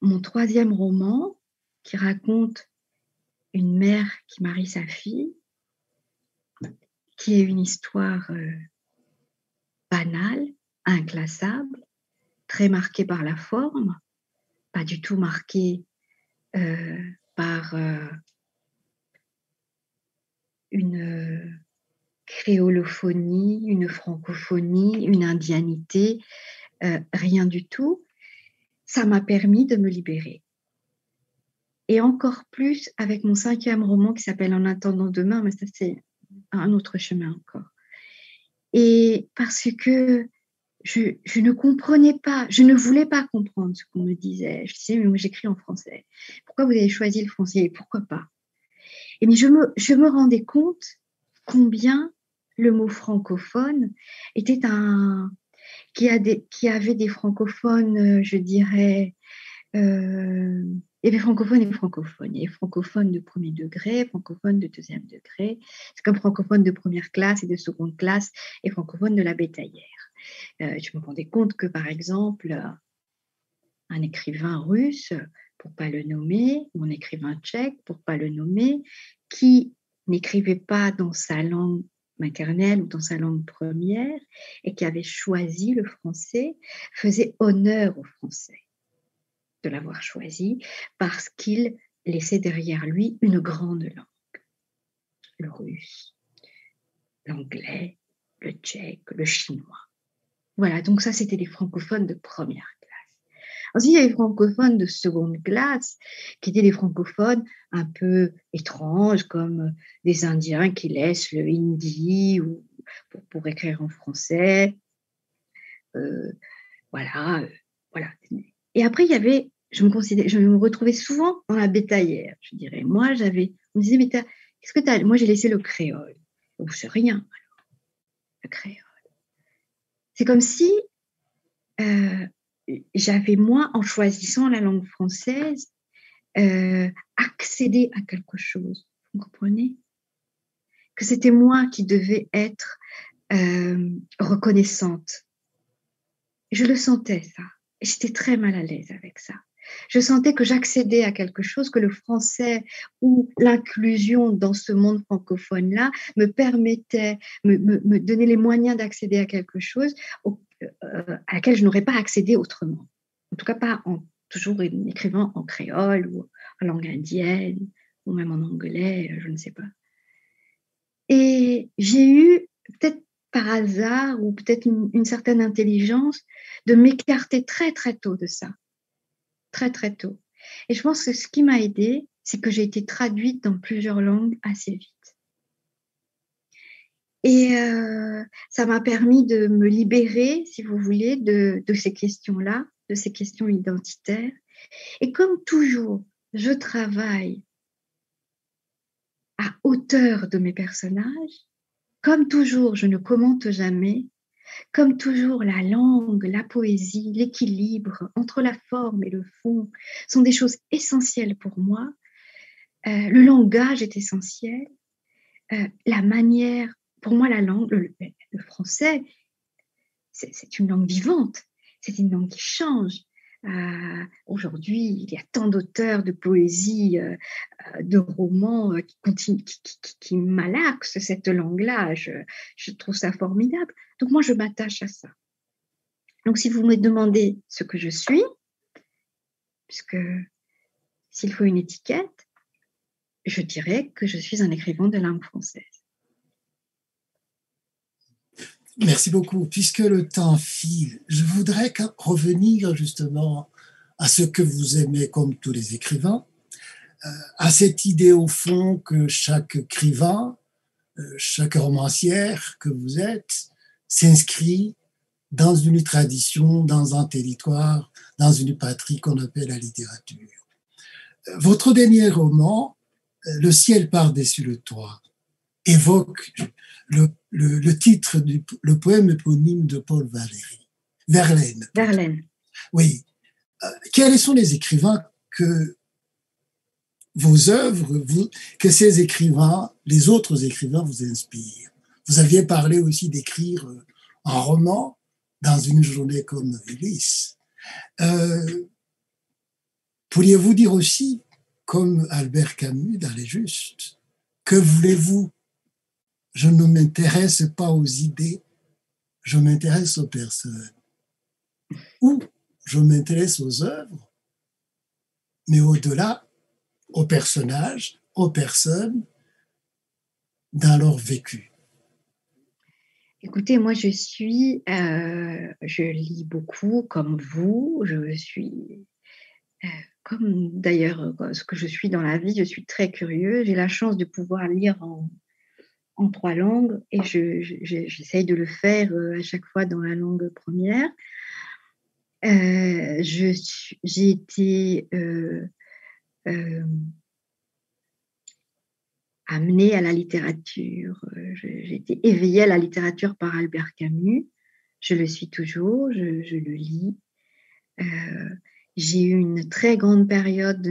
mon troisième roman, qui raconte une mère qui marie sa fille, qui est une histoire banale, inclassable, très marquée par la forme, pas du tout marquée par une créolophonie, une francophonie, une indianité, rien du tout. Ça m'a permis de me libérer. Et encore plus avec mon cinquième roman qui s'appelle En attendant demain, mais ça c'est un autre chemin encore. Et parce que je ne comprenais pas, je ne voulais pas comprendre ce qu'on me disait. Je disais, mais moi j'écris en français. Pourquoi vous avez choisi le français et pourquoi pas? Et mais je me rendais compte combien le mot francophone était qui avait des francophones, je dirais, il y avait francophones et francophones. Il y avait francophones de premier degré, francophones de deuxième degré. C'est comme francophones de première classe et de seconde classe et francophones de la bétaillère. Je me rendais compte que, par exemple, un écrivain russe, pour ne pas le nommer, ou un écrivain tchèque, pour ne pas le nommer, qui n'écrivait pas dans sa langue maternelle ou dans sa langue première et qui avait choisi le français, faisait honneur au français de l'avoir choisi parce qu'il laissait derrière lui une grande langue. Le russe, l'anglais, le tchèque, le chinois. Voilà, donc ça, c'était les francophones de première classe. Ensuite, il y a les francophones de seconde classe, qui étaient des francophones un peu étranges, comme des Indiens qui laissent le hindi ou pour écrire en français. Voilà. Et après, il y avait, je me retrouvais souvent dans la bétaillère, je dirais. Moi, on me disait, mais qu'est-ce que tu as? Moi, j'ai laissé le créole. Donc, c'est rien, alors, le créole. C'est comme si j'avais, moi, en choisissant la langue française, accédé à quelque chose. Vous comprenez? Que c'était moi qui devais être reconnaissante. Je le sentais, ça. Et j'étais très mal à l'aise avec ça. Je sentais que j'accédais à quelque chose, que le français ou l'inclusion dans ce monde francophone-là me permettait, me donnait les moyens d'accéder à quelque chose à laquelle je n'aurais pas accédé autrement. En tout cas, pas toujours écrivant en créole ou en langue indienne ou même en anglais, je ne sais pas. Et j'ai eu, peut-être par hasard ou peut-être une certaine intelligence, de m'écarter très, très tôt de ça. Très, très tôt. Et je pense que ce qui m'a aidée, c'est que j'ai été traduite dans plusieurs langues assez vite. Et ça m'a permis de me libérer, si vous voulez, de ces questions-là, de ces questions identitaires. Et comme toujours, je travaille à hauteur de mes personnages. Comme toujours, je ne commente jamais. Comme toujours, la langue, la poésie, l'équilibre entre la forme et le fond sont des choses essentielles pour moi. Le langage est essentiel. La manière, pour moi, la langue, le français, c'est une langue vivante. C'est une langue qui change. Aujourd'hui, il y a tant d'auteurs de poésie, de romans qui malaxent cette langue-là. Je trouve ça formidable. Donc moi, je m'attache à ça. Donc si vous me demandez ce que je suis, puisque s'il faut une étiquette, je dirais que je suis un écrivain de langue française. Merci beaucoup. Puisque le temps file, je voudrais revenir justement à ce que vous aimez comme tous les écrivains, à cette idée au fond que chaque écrivain, chaque romancière que vous êtes, s'inscrit dans une tradition, dans un territoire, dans une patrie qu'on appelle la littérature. Votre dernier roman, Le ciel par-dessus le toit, évoque le titre le poème éponyme de Paul Verlaine. Verlaine. Oui. Quels sont les écrivains que vos œuvres, que ces écrivains, les autres écrivains vous inspirent? Vous aviez parlé aussi d'écrire un roman dans une journée comme Ulysse. Pourriez-vous dire aussi, comme Albert Camus dans Les Justes, que voulez-vous? Je ne m'intéresse pas aux idées, je m'intéresse aux personnes. Ou je m'intéresse aux œuvres, mais au-delà, aux personnages, aux personnes, dans leur vécu. Écoutez, moi, je lis beaucoup comme vous. Je suis, comme d'ailleurs ce que je suis dans la vie, je suis très curieuse. J'ai la chance de pouvoir lire en 3 langues et j'essaye de le faire à chaque fois dans la langue première. J'ai été amenée à la littérature. J'ai été éveillée à la littérature par Albert Camus. Je le suis toujours, je le lis. J'ai eu une très grande période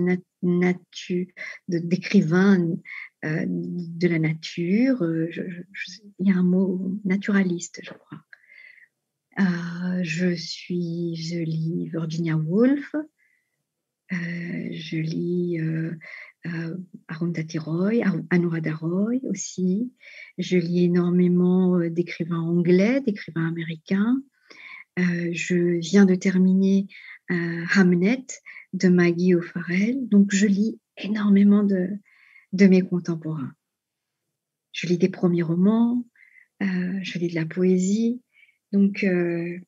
d'écrivain de la nature. Il y a un mot naturaliste, je crois. Je lis Virginia Woolf. Je lis Arundhati Roy, Anuradha Roy aussi. Je lis énormément d'écrivains anglais, d'écrivains américains. Je viens de terminer Hamnet de Maggie O'Farrell. Donc, je lis énormément de mes contemporains. Je lis des premiers romans, je lis de la poésie. Donc, je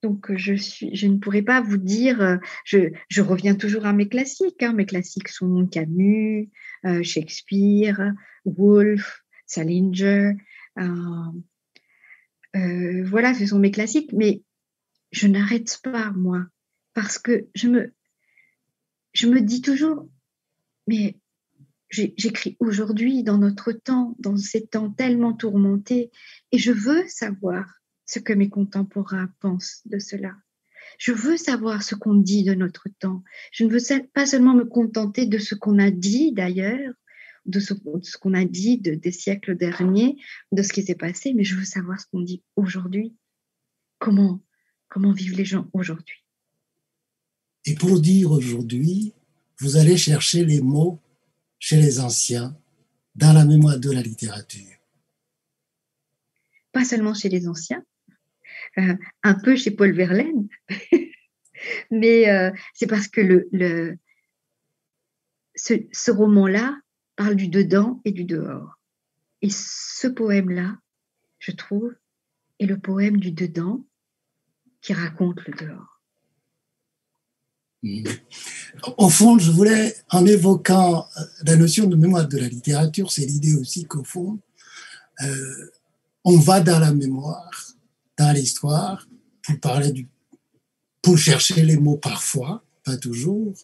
ne pourrais pas vous dire, je reviens toujours à mes classiques. Mes classiques sont Camus, Shakespeare, Woolf, Salinger. Voilà, ce sont mes classiques, mais je n'arrête pas, moi, parce que je me dis toujours, mais j'écris aujourd'hui, dans notre temps, dans ces temps tellement tourmentés, et je veux savoir ce que mes contemporains pensent de cela. Je veux savoir ce qu'on dit de notre temps. Je ne veux pas seulement me contenter de ce qu'on a dit d'ailleurs, de ce qu'on a dit des siècles derniers, de ce qui s'est passé, mais je veux savoir ce qu'on dit aujourd'hui. Comment vivent les gens aujourd'hui? Et pour dire aujourd'hui, vous allez chercher les mots chez les anciens, dans la mémoire de la littérature. Pas seulement chez les anciens, un peu chez Paul Verlaine, mais c'est parce que ce roman-là parle du dedans et du dehors. Et ce poème-là, je trouve, est le poème du dedans qui raconte le dehors. Au fond, je voulais, en évoquant la notion de mémoire de la littérature, c'est l'idée aussi qu'au fond, on va dans la mémoire, dans l'histoire, pour chercher les mots parfois, pas toujours,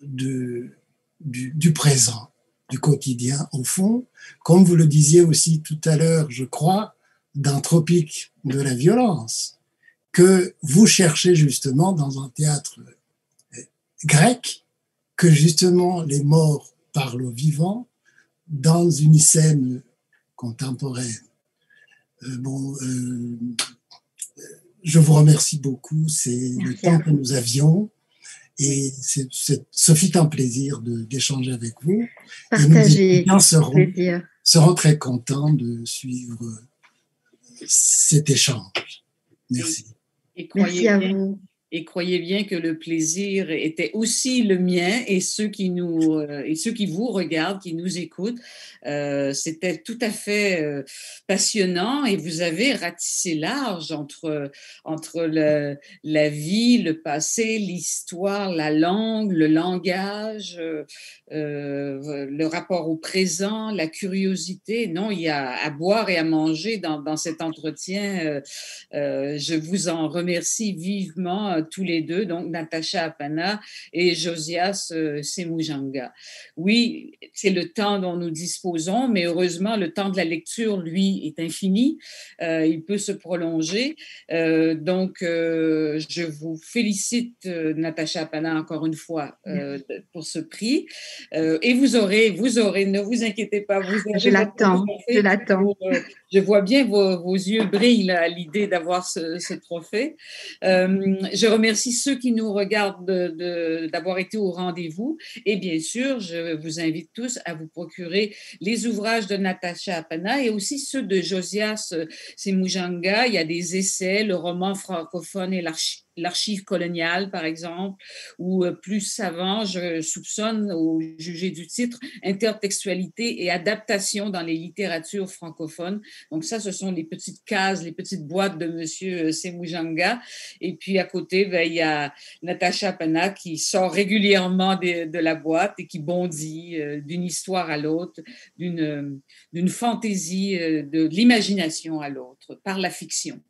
du présent, du quotidien, au fond. Comme vous le disiez aussi tout à l'heure, je crois, dans Tropique de la violence, que vous cherchez justement dans un théâtre grec, que justement les morts parlent aux vivants dans une scène contemporaine. Je vous remercie beaucoup, c'est le temps que nous avions et ce fut un plaisir d'échanger avec vous. Partager, et nous serons très contents de suivre cet échange. Merci. Et merci à vous. Et croyez bien que le plaisir était aussi le mien et ceux qui vous regardent, qui nous écoutent. C'était tout à fait passionnant et vous avez ratissé large entre la vie, le passé, l'histoire, la langue, le langage, le rapport au présent, la curiosité. Non, il y a à boire et à manger dans cet entretien. Je vous en remercie vivement tous les deux, donc Natacha Apana et Josias Semujanga. Oui, c'est le temps dont nous disposons, mais heureusement, le temps de la lecture, lui, est infini. Il peut se prolonger. Donc, je vous félicite, Natacha Apana, encore une fois, pour ce prix. Et vous aurez, ne vous inquiétez pas, vous aurez. Je l'attends. Je vois bien vos yeux brillent à l'idée d'avoir ce trophée. Je remercie ceux qui nous regardent d'avoir été au rendez-vous. Et bien sûr, je vous invite tous à vous procurer les ouvrages de Natacha Apana et aussi ceux de Josias Semujanga. Il y a des essais, le roman francophone et l'archive coloniale, par exemple, ou plus savant, je soupçonne, au jugé du titre, intertextualité et adaptation dans les littératures francophones. Donc ça, ce sont les petites cases, les petites boîtes de Monsieur Semujanga. Et puis à côté, il y a Natacha Apana qui sort régulièrement de la boîte et qui bondit d'une histoire à l'autre, d'une fantaisie, de l'imagination à l'autre, par la fiction.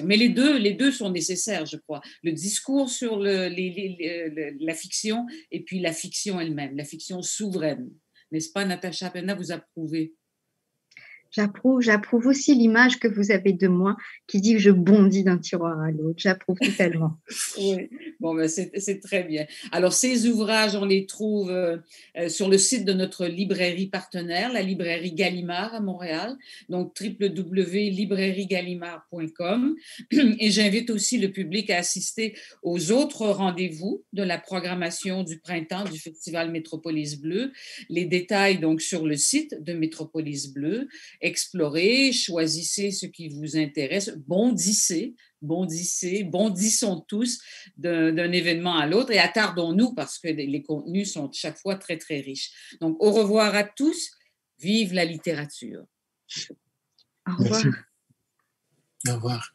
Mais les deux sont nécessaires, je crois. Le discours sur la fiction et puis la fiction elle-même, la fiction souveraine. N'est-ce pas, Natacha Apana, vous approuvez? J'approuve aussi l'image que vous avez de moi qui dit que je bondis d'un tiroir à l'autre. J'approuve totalement. Oui, bon, ben c'est très bien. Alors, ces ouvrages, on les trouve sur le site de notre librairie partenaire, la librairie Gallimard à Montréal, donc www.librairiegallimard.com. Et j'invite aussi le public à assister aux autres rendez-vous de la programmation du printemps du Festival Métropolis Bleu. Les détails, donc, sur le site de Métropolis Bleu. Explorez, choisissez ce qui vous intéresse, bondissons tous d'un événement à l'autre et attardons-nous parce que les contenus sont chaque fois très, très riches. Donc, au revoir à tous. Vive la littérature. Au revoir. Merci. Au revoir.